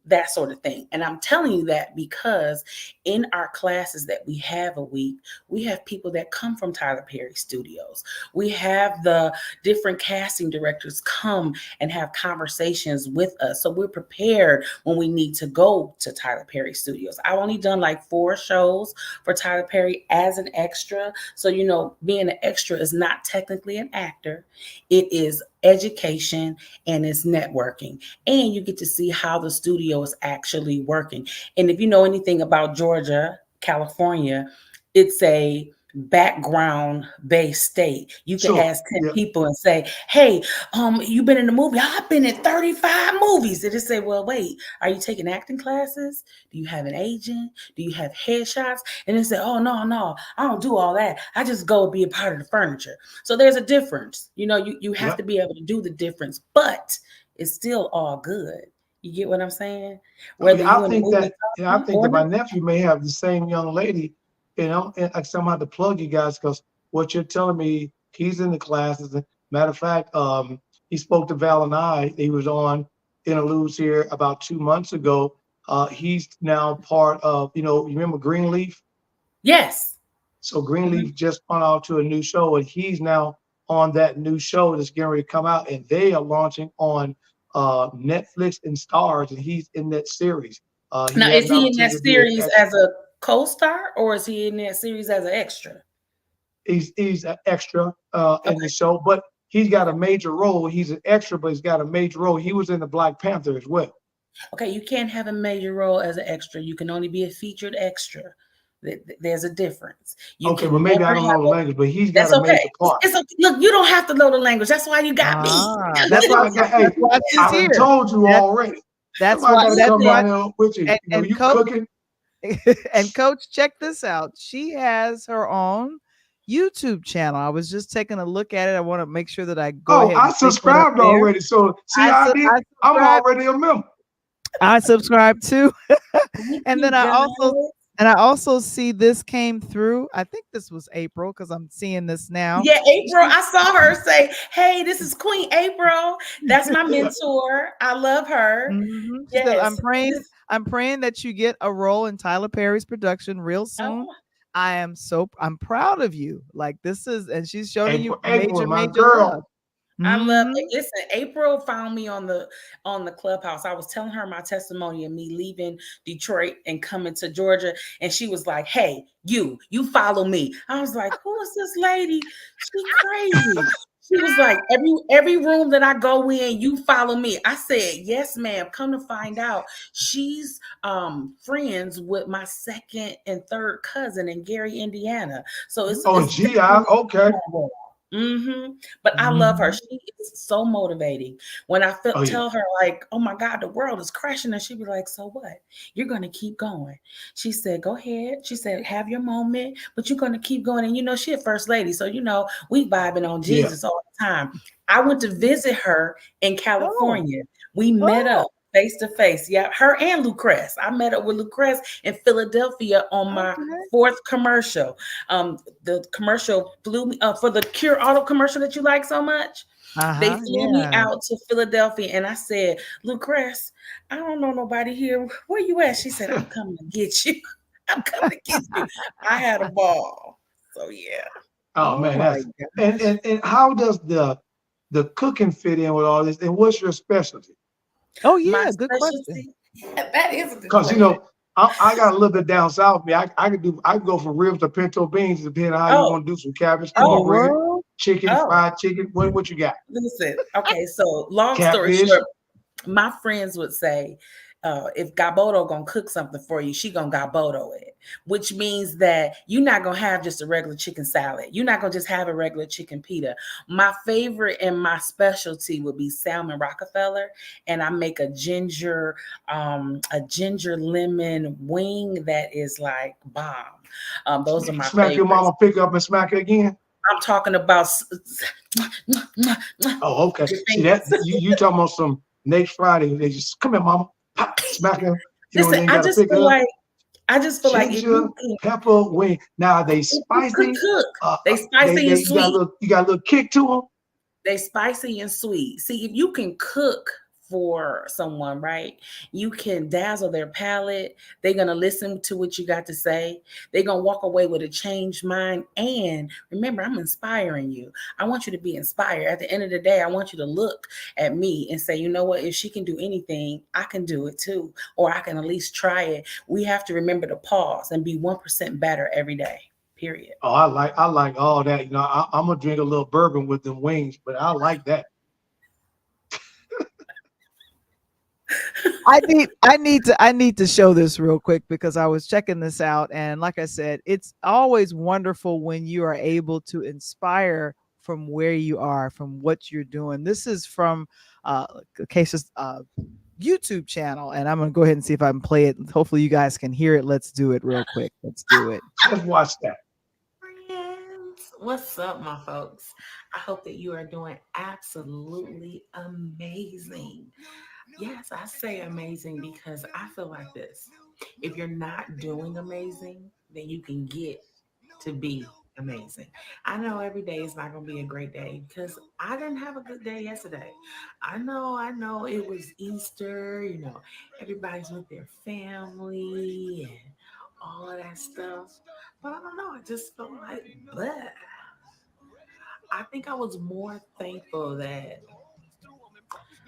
that sort of thing? And I'm telling you that because in our classes that we have a week, we have people that come from Tyler Perry Studios. We have the different casting directors come and have conversations with us. So we're prepared when we need to go to Tyler Perry Studios. I've only done like 4 shows for Tyler Perry as an extra. So, you know, being an extra is not technically an actor. It is education and it's networking, and you get to see how the studio is actually working. And if you know anything about Georgia, California, it's a background based state. You can ask 10 people and say, hey, you've been in a movie? I've been in 35 movies. And they say, well, wait, are you taking acting classes? Do you have an agent? Do you have headshots? And they say, oh, no, I don't do all that. I just go be a part of the furniture. So there's a difference. You know, you have to be able to do the difference, but it's still all good. You get what I'm saying? Whether I think that my nephew may have the same young lady. You know, and I somehow to plug you guys, because what you're telling me, he's in the classes. Matter of fact, he spoke to Val and I. He was on Interludes here about 2 months ago. He's now part of, you know, you remember Greenleaf? Yes. So Greenleaf just spun out to a new show, and he's now on that new show that's getting ready to come out, and they are launching on Netflix and Stars, and he's in that series. He Now, had is an he in that opportunity to be an series extra. as a co-star, or is he in that series as an extra? He's an extra in Okay. the show, but he's got a major role. He's an extra, but he's got a major role. He was in the Black Panther as well. Okay, you can't have a major role as an extra. You can only be a featured extra. There's a difference. You Okay, well can maybe never I don't know have the a. language, but he's got That's a okay. major part. It's okay. Look, you don't have to know the language. That's why you got me. That's why I got. Hey, That's why she's I done here. told you already. That's Somebody why. got to That's come why. down there with you. And You Coach, cooking. and Coach, check this out. She has her own YouTube channel. I was just taking a look at it. I want to make sure that I go ahead. I And link it up subscribed there. already. So see, I did. I'm already a member. I subscribed too. And then I guys. also see this came through. I think this was April because I'm seeing this now. Yeah, April. I saw her say, "Hey, this is Queen April. That's my mentor. I love her." Mhm. She said, Yes. I'm praying that you get a role in Tyler Perry's production real soon. Oh, I'm proud of you. Like this is, and she's showing you April, my major girl. love. I love Mhm. it. Listen, April found me on the Clubhouse. I was telling her my testimony of me leaving Detroit and coming to Georgia, and she was like, "Hey, you follow me." I was like, "Who is this lady? She crazy." She was like, "Every room that I go in, you follow me." I said, "Yes, ma'am." Come to find out, she's friends with my second and third cousin in Gary, Indiana. So it's GI. Okay. But I love her. Mhm. She is so motivating. When I tell her like, "Oh my God, the world is crashing," and she be like, "So what? You're gonna keep going." She said, "Go ahead." She said, "Have your moment, but you're gonna keep going." And she a first lady, so we vibing on Jesus all the time. I went to visit her in California. We met up face to face. Yeah, her and Lucrece. I met up with Lucrece in Philadelphia on my fourth commercial. The commercial flew me for the Cure Auto commercial that you like so much. They flew me out to Philadelphia, and I said, "Lucrece, I don't know nobody here. Where you at?" She said, "I'm coming to get you. I'm coming to get you." I had a ball. So yeah. Oh man, that's and how does the cooking fit in with all this? And what's your specialty? Oh yeah, good question. That is a good Because question. I got a little bit down south. Me, I can go from ribs to pinto beans, depending on how you want to do some cabbage, cornbread, chicken, fried chicken. What you got? Listen, okay. So long story Catfish. short, my friends would say, if Godboldo gonna cook something for you, she gonna Godboldo it, which means that you're not gonna have just a regular chicken salad. You're not gonna just have a regular chicken pita. My favorite and my specialty would be salmon Rockefeller, and I make a ginger lemon wing that is like bomb. Those are my smack favorites. Your mama, pick up and smack her again. I'm talking about. Oh, okay. See that you talking about some next Friday? They just come here, mama, pop, smack her. Listen, I just feel like if you pepper wing. Now they spicy. They spicy and sweet. You got a little kick to them. They spicy and sweet. See, if you can cook for someone, right, you can dazzle their palate. They're gonna listen to what you got to say. They're gonna walk away with a changed mind. And remember, I'm inspiring you. I want you to be inspired. At the end of the day, I want you to look at me and say, you know what? If she can do anything, I can do it too, or I can at least try it. We have to remember to pause and be 1% better every day. Period. Oh, I like all that. I'm gonna drink a little bourbon with them wings, but I like that. I need to show this real quick because I was checking this out, and like I said, it's always wonderful when you are able to inspire from where you are, from what you're doing. This is from Lacasa's YouTube channel, and I'm gonna go ahead and see if I can play it. Hopefully you guys can hear it. Let's do it real quick. Let's do it. Let's watch that. Friends, what's up, my folks? I hope that you are doing absolutely amazing. Yes, I say amazing because I feel like this. If you're not doing amazing, then you can get to be amazing. I know every day is not going to be a great day because I didn't have a good day yesterday. I know it was Easter, everybody's with their family and all of that stuff. But I don't know, I just felt like, bleh. I think I was more thankful that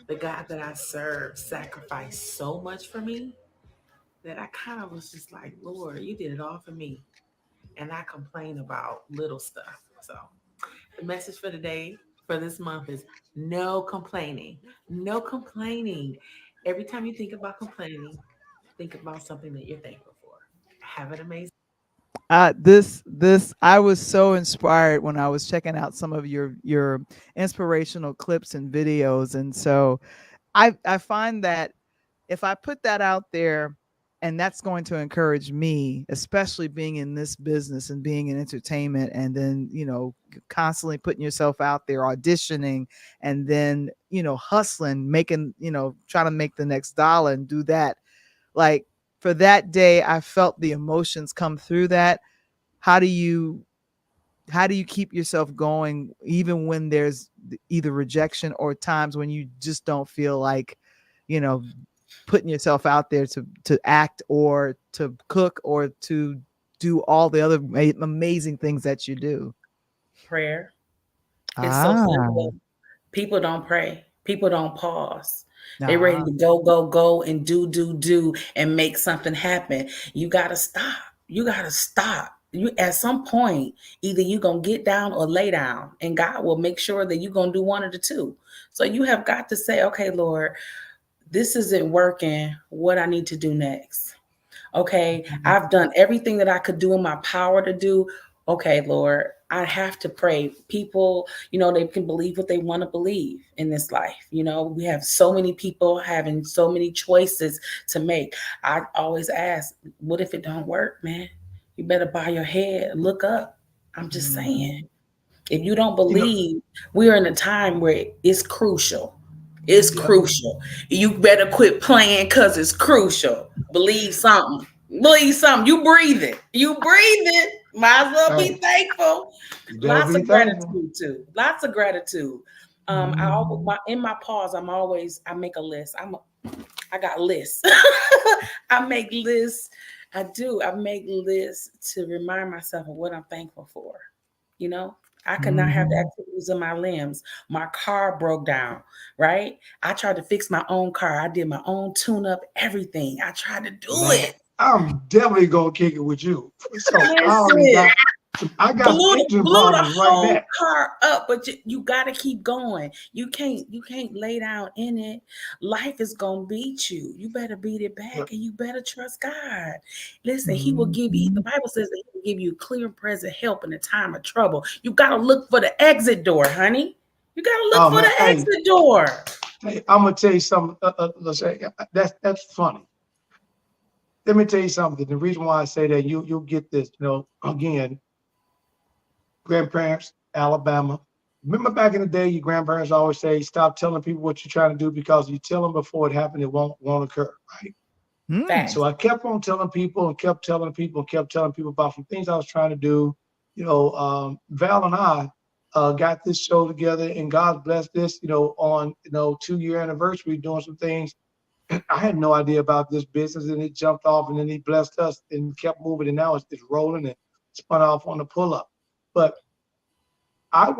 the God that I serve sacrificed so much for me that I kind of was just like, Lord, you did it all for me. And I complain about little stuff. So the message for today, for this month, is no complaining. No complaining. Every time you think about complaining, think about something that you're thankful for. Have an amazing. This I was so inspired when I was checking out some of your inspirational clips and videos, and so I find that if I put that out there, and that's going to encourage me, especially being in this business and being in entertainment, and then constantly putting yourself out there, auditioning, and then hustling, making trying to make the next dollar and do that. Like, for that day, I felt the emotions come through that. How do you keep yourself going even when there's either rejection or times when you just don't feel like putting yourself out there to act or to cook or to do all the other amazing things that you do? Prayer. It's so Ah. simple. People don't pray. People don't pause. They Ah. ready to go and do and make something happen. You gotta stop. You gotta stop. You at some point, either you gonna get down or lay down, and God will make sure that you're gonna do one of the two. So you have got to say, okay, Lord, this isn't working. What I need to do next? Okay, I've done everything that I could do in my power to do. Okay, Lord, I have to pray. People, they can believe what they want to believe in this life. We have so many people having so many choices to make. I always ask, what if it don't work, man? You better bow your head, look up. I'm just saying. If you don't believe, we're in a time where it's crucial. It's crucial. You better quit playing because it's crucial. Believe something. Believe something. You breathing. You breathing. Might as well be thankful. Lots of gratitude too. Lots of gratitude. In my pause, I make a list. I got lists. I make lists. I do. I make lists to remind myself of what I'm thankful for. I could not have the activities in my limbs. My car broke down, right? I tried to fix my own car. I did my own tune up, everything. I tried to do it. I'm definitely gonna kick it with you. So I got engine blew the problems right whole now. car up, but you got to keep going. You can't lay down in it. Life is gonna beat you. You better beat it back, and you better trust God. Listen, He will give you. The Bible says that He will give you clear and present help in a time of trouble. You gotta look for the exit door, honey. You gotta look for the exit door. Hey, I'm gonna tell you something. Let's say that's funny. Let me tell you something. The reason why I say that you'll get this. Again. Grandparents, Alabama. Remember back in the day, your grandparents always say, stop telling people what you're trying to do, because you tell them before it happened, it won't occur, right? So I kept on telling people and kept telling people about some things I was trying to do. Val and I got this show together, and God blessed this, on 2-year anniversary, doing some things. I had no idea about this business, and it jumped off, and then He blessed us and kept moving, and now it's rolling and spun off on the pull up. But I'm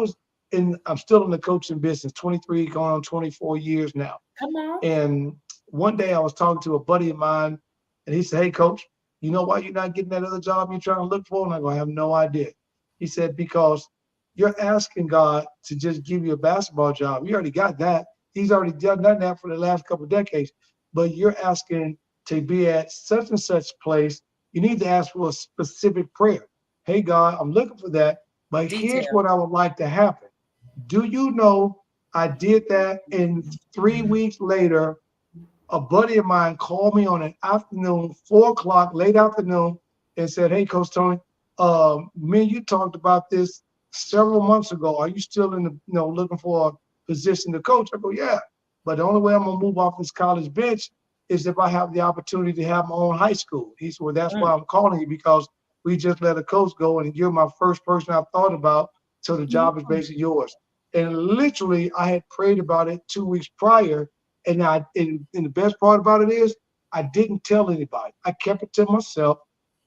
still in the coaching business, 23, going on 24 years now. Come on. And one day I was talking to a buddy of mine, and he said, hey, coach, you know why you're not getting that other job you're trying to look for? And I go, I have no idea. He said, because you're asking God to just give you a basketball job. You already got that. He's already done that for the last couple of decades. But you're asking to be at such and such place. You need to ask for a specific prayer. Hey, God, I'm looking for that. But here's what I would like to happen. Do you know I did that, and 3 weeks later, a buddy of mine called me on an afternoon, 4 o'clock, late afternoon, and said, hey, Coach Tony, me and you talked about this several months ago. Are you still in the, looking for a position to coach? I go, yeah. But the only way I'm going to move off this college bench is if I have the opportunity to have my own high school. He said, well, that's why I'm calling you, because we just let a coach go, and you're my first person I've thought about, so the job is basically yours. And literally, I had prayed about it 2 weeks prior, and the best part about it is I didn't tell anybody. I kept it to myself,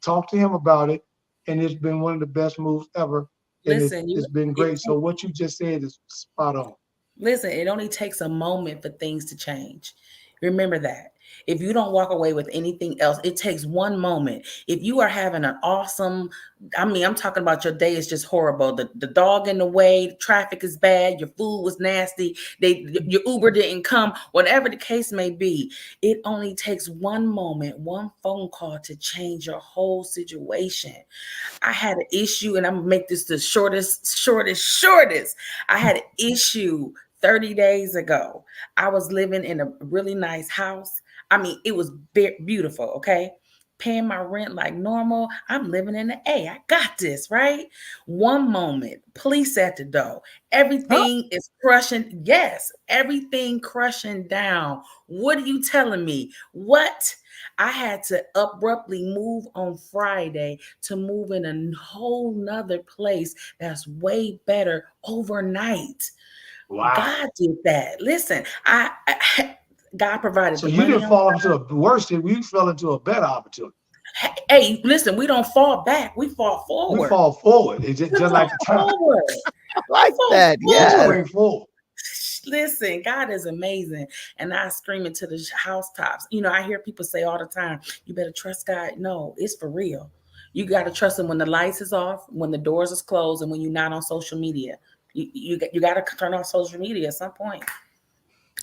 talked to him about it, and it's been one of the best moves ever. And it's been great. So what you just said is spot on. Listen, it only takes a moment for things to change. Remember that. If you don't walk away with anything else, it takes one moment. If you are having an awesome, I'm talking about your day is just horrible. The dog in the way, the traffic is bad, your food was nasty, your Uber didn't come, whatever the case may be, it only takes one moment, one phone call to change your whole situation. I had an issue, and I'm gonna make this the shortest. I had an issue 30 days ago. I was living in a really nice house. I mean, it was beautiful, okay? Paying my rent like normal. I'm living in the A. I got this, right? One moment, police at the door. Everything is crushing. Yes, everything crushing down. What are you telling me? What? I had to abruptly move on Friday to move in a whole nother place that's way better overnight. Wow. God did that. Listen, God provided So the you money. didn't fall into a worse, we fell into a better opportunity. Hey, listen, we don't fall back. We fall forward. We fall forward. It's just like the time. Forward. Like that. Yeah. Going forward. Listen, God is amazing. And I scream it to the housetops. You know, I hear people say all the time, you better trust God. No, it's for real. You got to trust him when the lights is off, when the doors is closed, and when you're not on social media. You got to turn off social media at some point.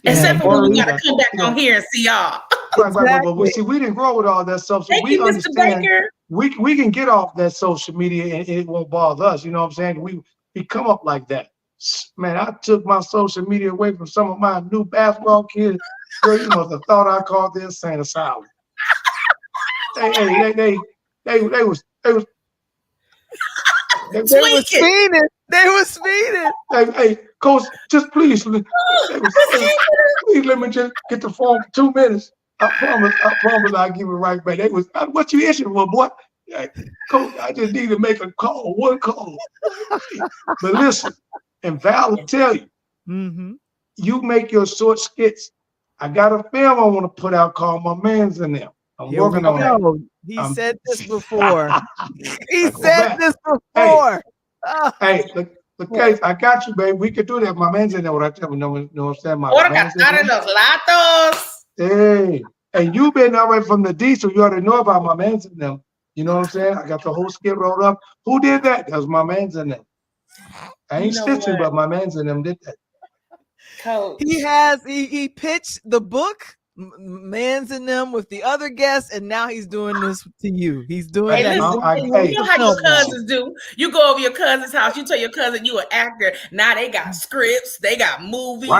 Except for when you got to come back on here and see y'all. Right. But we didn't grow with all that stuff, so we understand. We can get off that social media and it won't bother us. You know what I'm saying? We come up like that. Man, I took my social media away from some of my new basketball kids. Girl, you must have thought I called this insane asylum. They was speeding. They were speeding. Hey, Coach, just please, please let me just get the phone for 2 minutes. I promise I'll give it right back. They was, what you issuing for, boy? Hey, Coach, I just need to make a call, one call. But listen, and Val will tell you, you make your short skits. I got a film I want to put out called My Man's in Them. I'm working on that. He said this before. He said this before. Hey, look, Case, I got you, baby. We could do that. My man's in there. What I tell you, know what I'm saying? My man's in there. Hey, and you been all right from the D, so you already know about my man's in them. You know what I'm saying? I got the whole skit rolled up. Who did that? That was my man's in them. I ain't stitching, but my man's in them did that. Coach. He pitched the book, Man's in Them, with the other guests, and now he's doing this to you. He's doing that. Listen, you know how your cousins do. You go over your cousin's house, you tell your cousin you an actor. Now they got scripts, they got movies,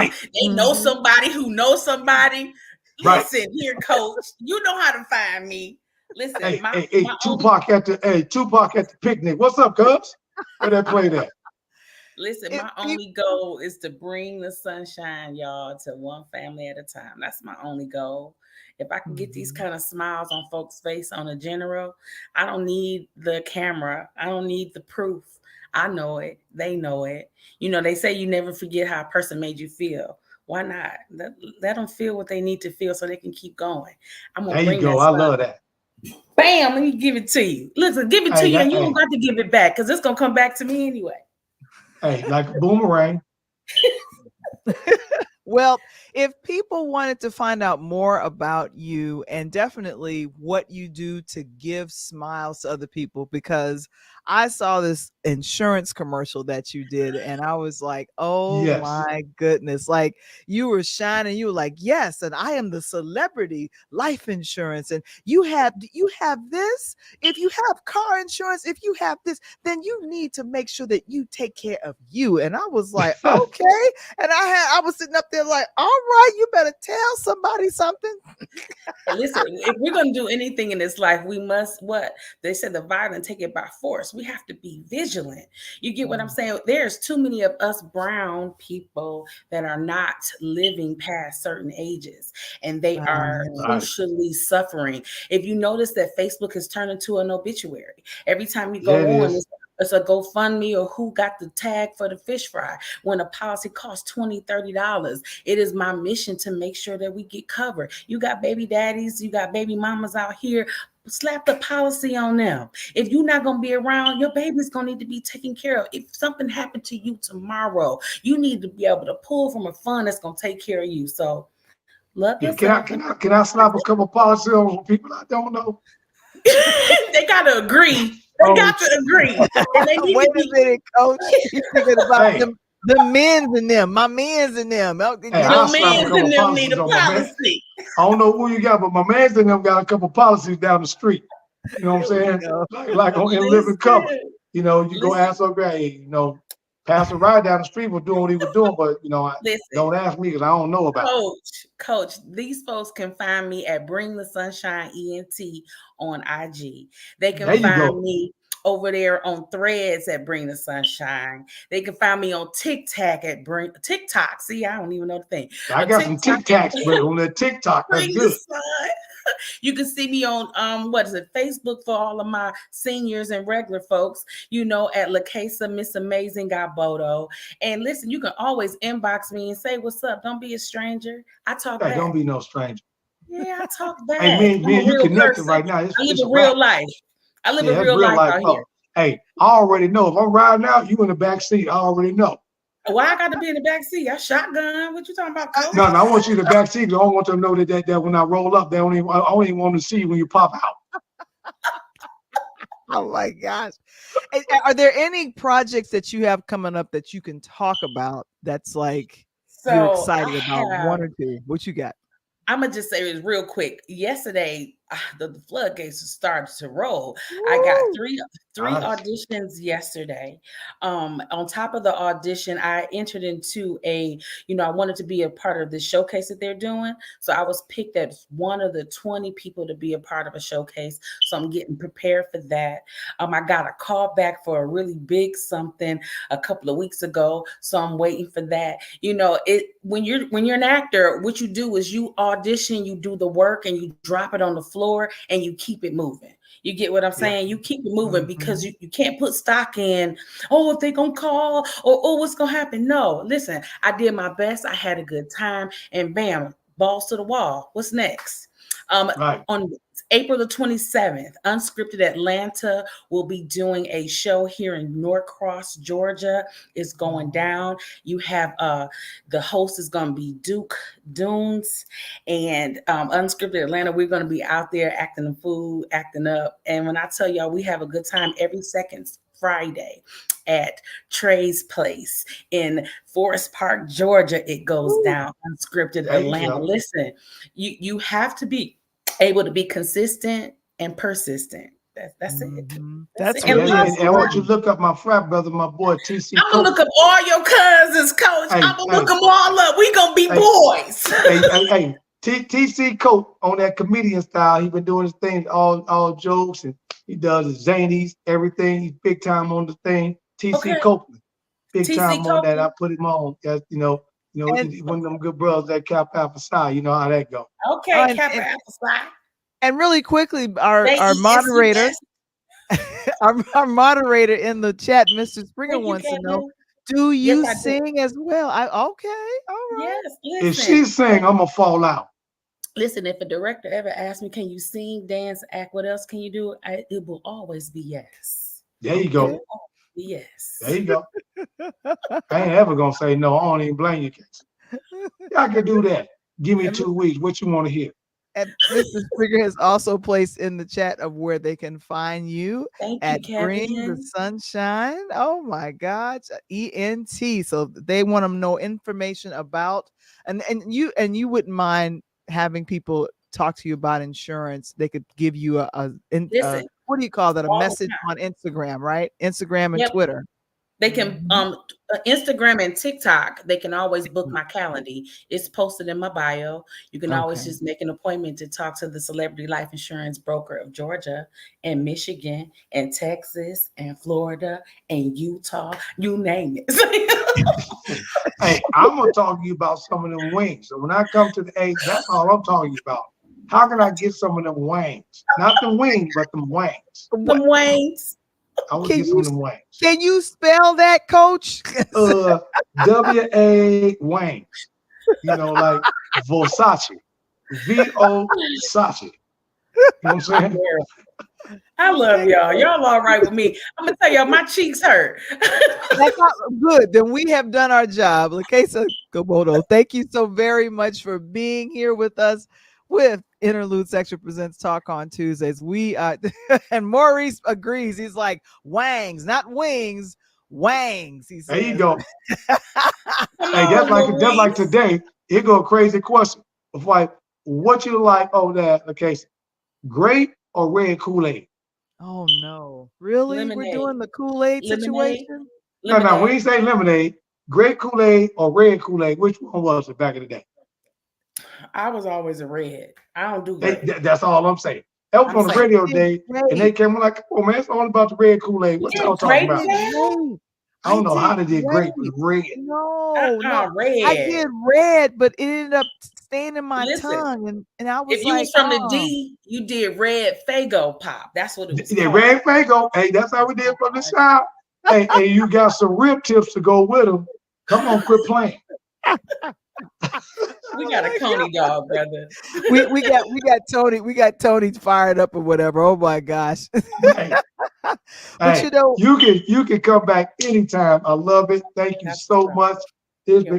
they know somebody who knows somebody. Listen here, Coach. You know how to find me. Listen, hey, Tupac at the picnic. What's up, cuz? Where that play that? Listen, my only goal is to bring the sunshine, y'all, to one family at a time. That's my only goal. If I can get these kind of smiles on folks' face on a general, I don't need the camera. I don't need the proof. I know it. They know it. You know, they say you never forget how a person made you feel. Why not? Let them feel what they need to feel so they can keep going. I'm gonna bring that. I love that. Bam, let me give it to you. Listen, give it to you, and you don't got to give it back because it's gonna come back to me anyway. Hey, like a boomerang. Well, if people wanted to find out more about you and definitely what you do to give smiles to other people, because I saw this insurance commercial that you did and I was like, oh my goodness, like you were shining. You were like, yes, and I am the celebrity life insurance. And you have this. If you have car insurance, if you have this, then you need to make sure that you take care of you. And I was like, okay. And I was sitting up there like, all right, you better tell somebody something. Listen, if we're going to do anything in this life, we must, they said, the violent take it by force. We have to be vigilant. You get what I'm saying? There's too many of us brown people that are not living past certain ages, and they are crucially suffering. If you notice that Facebook has turned into an obituary, every time you go on, it's a GoFundMe or who got the tag for the fish fry when a policy costs $20, $30. It is my mission to make sure that we get covered. You got baby daddies, you got baby mamas out here slap the policy on them. If you're not going to be around, your baby's going to need to be taken care of. If something happened to you tomorrow, you need to be able to pull from a fund that's going to take care of you. So love yourself. Can I slap a couple policies on people I don't know? They got to agree. They got to agree. And they need Wait to be, a minute, coach. He's thinking about the men's in them, my men's in them. Hey, your man's in them need a policy. I don't know who you got, but my man's in them got a couple policies down the street. You know what I'm saying? Like on in living color. You know, you go ask her, hey, you know, Pastor Ride down the street was doing what he was doing, but you know, don't ask me because I don't know about it. Coach, these folks can find me at Bring the Sunshine ENT on IG. They can find me over there on Threads at Bring the Sunshine. They can find me on TikTok at TikTok. See, I don't even know the thing. I got some TikToks on that TikTok. That's good. You can see me on Facebook for all of my seniors and regular folks, you know, at Lacasa Mz Amazing Godboldo. And listen, you can always inbox me and say, what's up? Don't be a stranger. I talk back. Don't be no stranger. Yeah, I talk back. Hey, man, you connected right now. I live a real life. I live a real life out here. Hey, I already know. If I'm riding out, you in the back seat. I already know. Why I got to be in the back seat? I shotgun. What you talking about, Coach? No, I want you in the back seat. I don't want them to know that when I roll up, I don't even want to see you when you pop out. Oh my gosh. Are there any projects that you have coming up that you can talk about that's like you're excited about? One or two? What you got? I'm going to just say it real quick. Yesterday, the floodgates started to roll. Woo! I got three auditions yesterday. On top of the audition, I entered into I wanted to be a part of the showcase that they're doing. So I was picked as one of the 20 people to be a part of a showcase. So I'm getting prepared for that. I got a call back for a really big something a couple of weeks ago. So I'm waiting for that. You know, when you're an actor, what you do is you audition, you do the work, and you drop it on the floor and you keep it moving. You get what I'm saying? You keep it moving because you can't put stock in, if they're going to call or, what's going to happen? No, listen, I did my best. I had a good time and bam, balls to the wall. What's next? On April the 27th, Unscripted Atlanta will be doing a show here in Norcross, Georgia. It's going down. You have the host is going to be Duke Dunes, and Unscripted Atlanta, we're going to be out there acting the food, acting up. And when I tell y'all, we have a good time every second Friday at Trey's Place in Forest Park, Georgia. It goes down. Unscripted Atlanta. Listen, you have to be able to be consistent and persistent. That's it. That's it. And I want you to look up my frat brother, my boy TC. I'm gonna look up all your cousins, Coach. I'm gonna look them all up. We gonna be boys. TC Coach on that comedian style. He been doing his thing, all jokes, and he does his zanies, everything. He's big time on the thing. TC Copeland, big time on that. I put him on. You know, one of them good brothers that Cap Alpha Psi. You know how that go. Okay, Cap Alpha Psi. And really quickly, our moderator, our moderator in the chat, Mr. Springer, wants to know: do you sing as well? Okay, all right. Yes, if she sing, I'm gonna fall out. Listen, if a director ever asks me, "Can you sing, dance, act? What else can you do?" It will always be yes. There you go. Yes. There you go. I ain't ever gonna say no. I don't even blame you. I can do that. Give me 2 weeks. What you want to hear? And Mr. Springer has also placed in the chat of where they can find you at Bring the Sunshine. Oh my gosh, ENT. So they want to know information about, and you wouldn't mind having people talk to you about insurance. They could give you what do you call that? A message on Instagram, right? Instagram and Twitter. They can Instagram and TikTok. They can always book my calendar. It's posted in my bio. You can always just make an appointment to talk to the celebrity life insurance broker of Georgia and Michigan and Texas and Florida and Utah. You name it. Hey, I'm gonna talk to you about some of them wings. So when I come to the age, that's all I'm talking about. How can I get some of them wings? Not the wings, but them wings. The wings. I want to get some of them wings. Can you spell that, Coach? W-A wings. You know, like Versace. V-O-Sachi. know what I'm saying? I love y'all. Y'all all right with me. I'm gonna tell y'all, my cheeks hurt. That's not good. Then we have done our job. Lacasa Godboldo, thank you so very much for being here with us with Interludes Extra Presents Talk on Tuesdays. We and Maurice agrees. He's like, wangs, not wings, wangs. He says. There you go. Hey, that's like today. Here go a crazy question. Of like, what you like? Oh, that okay. Grape or red Kool-Aid? Oh no, really? Lemonade. We're doing the Kool-Aid situation? No, we ain't say lemonade. Grape Kool-Aid or red Kool-Aid? Which one was it back in the day? I was always a red. I don't do grape. That's all I'm saying. That was on the radio day, and they came like, "Come on, man, it's all about the red Kool-Aid. What y'all talking about?" I don't know how they did grape with red. No, red. I did red, but it ended up staying in my tongue, and I was if you was from the D, you did red Faygo pop. That's what it was. Yeah, red Faygo. Hey, that's how we did from the South. Hey, you got some rib tips to go with them. Come on, quit playing. We got a Coney dog, brother. We got Tony fired up or whatever. Oh my gosh. But you know, you can come back anytime. I love it. Thank you so much.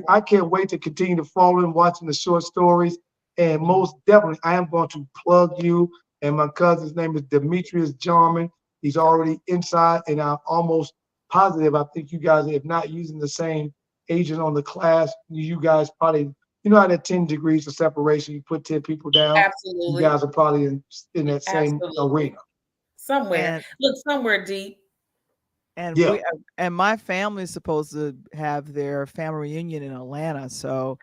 I can't wait to continue to follow and watching the short stories. And most definitely, I am going to plug you. And my cousin's name is Demetrius Jarman. He's already inside, and I'm almost positive. I think you guys, if not using the same agent on the class, you guys probably, you know how that 10 degrees of separation, you put 10 people down. Absolutely. You guys are probably in that same arena. Somewhere. Look, somewhere deep. And my family is supposed to have their family reunion in Atlanta. So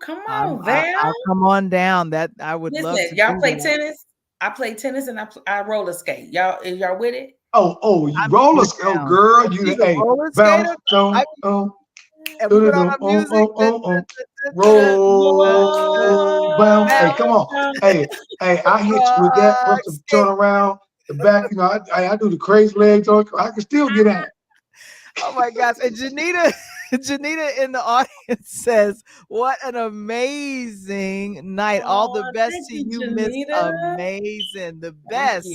come on, Val. I'll come on down. That I would love to. Y'all play tennis? I play tennis and I roller skate. Y'all with it? You roller skate, girl. You bounce, and we put on our music. Roll, bounce. Hey, come on. Hey, I hit you with that. Put some turn around. The back, you know, I do the crazy legs on. I can still get at it. Oh my gosh! And Janita in the audience says, "What an amazing night! All the best to you, Miss Amazing. The best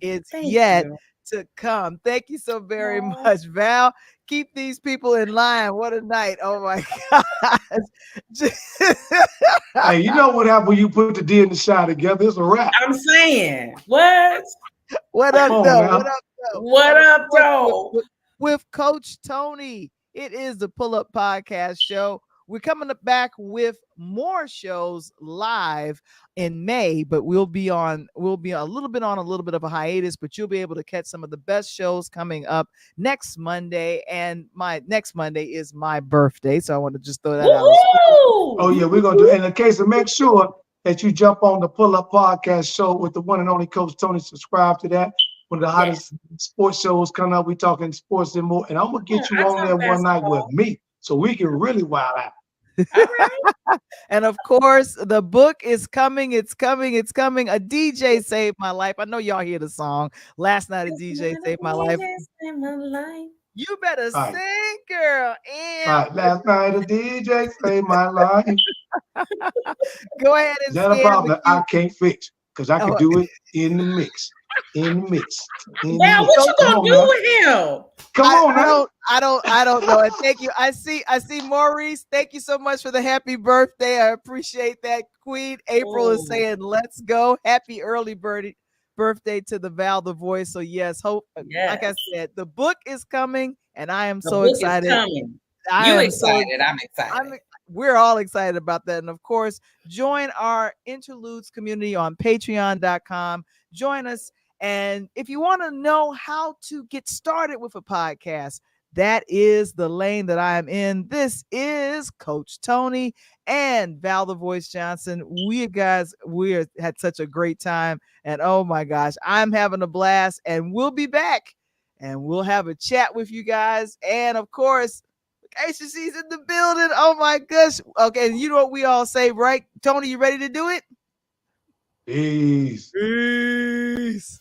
is yet to come." Thank you so very much, Val. Keep these people in line. What a night! Oh my gosh! Hey, you know what happened when you put the D and the shot together? It's a wrap. I'm saying, what? What up, though? What up, though? With Coach Tony. It is the Pull Up Podcast Show. We're coming back with more shows live in May, but we'll be a little bit of a hiatus, but you'll be able to catch some of the best shows coming up next Monday. And my next Monday is my birthday. So I want to just throw that out. Oh yeah, we're going to do it. In the case of make sure that you jump on the Pull Up Podcast Show with the one and only Coach Tony. Subscribe to that. One of the hottest sports shows coming up. We talking sports and more. And I'm going to get you on there one night with me so we can really wild out. All right. And of course, the book is coming. It's coming. A DJ saved my life. I know y'all hear the song. Last night, a DJ saved my life. You better sing, girl. And last night, a DJ saved my life. Go ahead and that's a problem that I can't fix because I can do it in the mix. Now, what you gonna do with him? Come on, now. I don't know. And thank you. I see Maurice. Thank you so much for the happy birthday. I appreciate that. Queen April is saying, "Let's go." Happy early birthday to the Val the Voice. So yes, like I said, the book is coming, and I am so excited. I'm excited. We're all excited about that. And of course, join our Interludes community on patreon.com. Join us. And if you want to know how to get started with a podcast, that is the lane that I am in. This is Coach Tony and Val the Voice Johnson. We had such a great time. And oh my gosh, I'm having a blast. And we'll be back and we'll have a chat with you guys. And of course, she's in the building. Oh my gosh. Okay, you know what we all say, right? Tony, you ready to do it? Peace. Peace.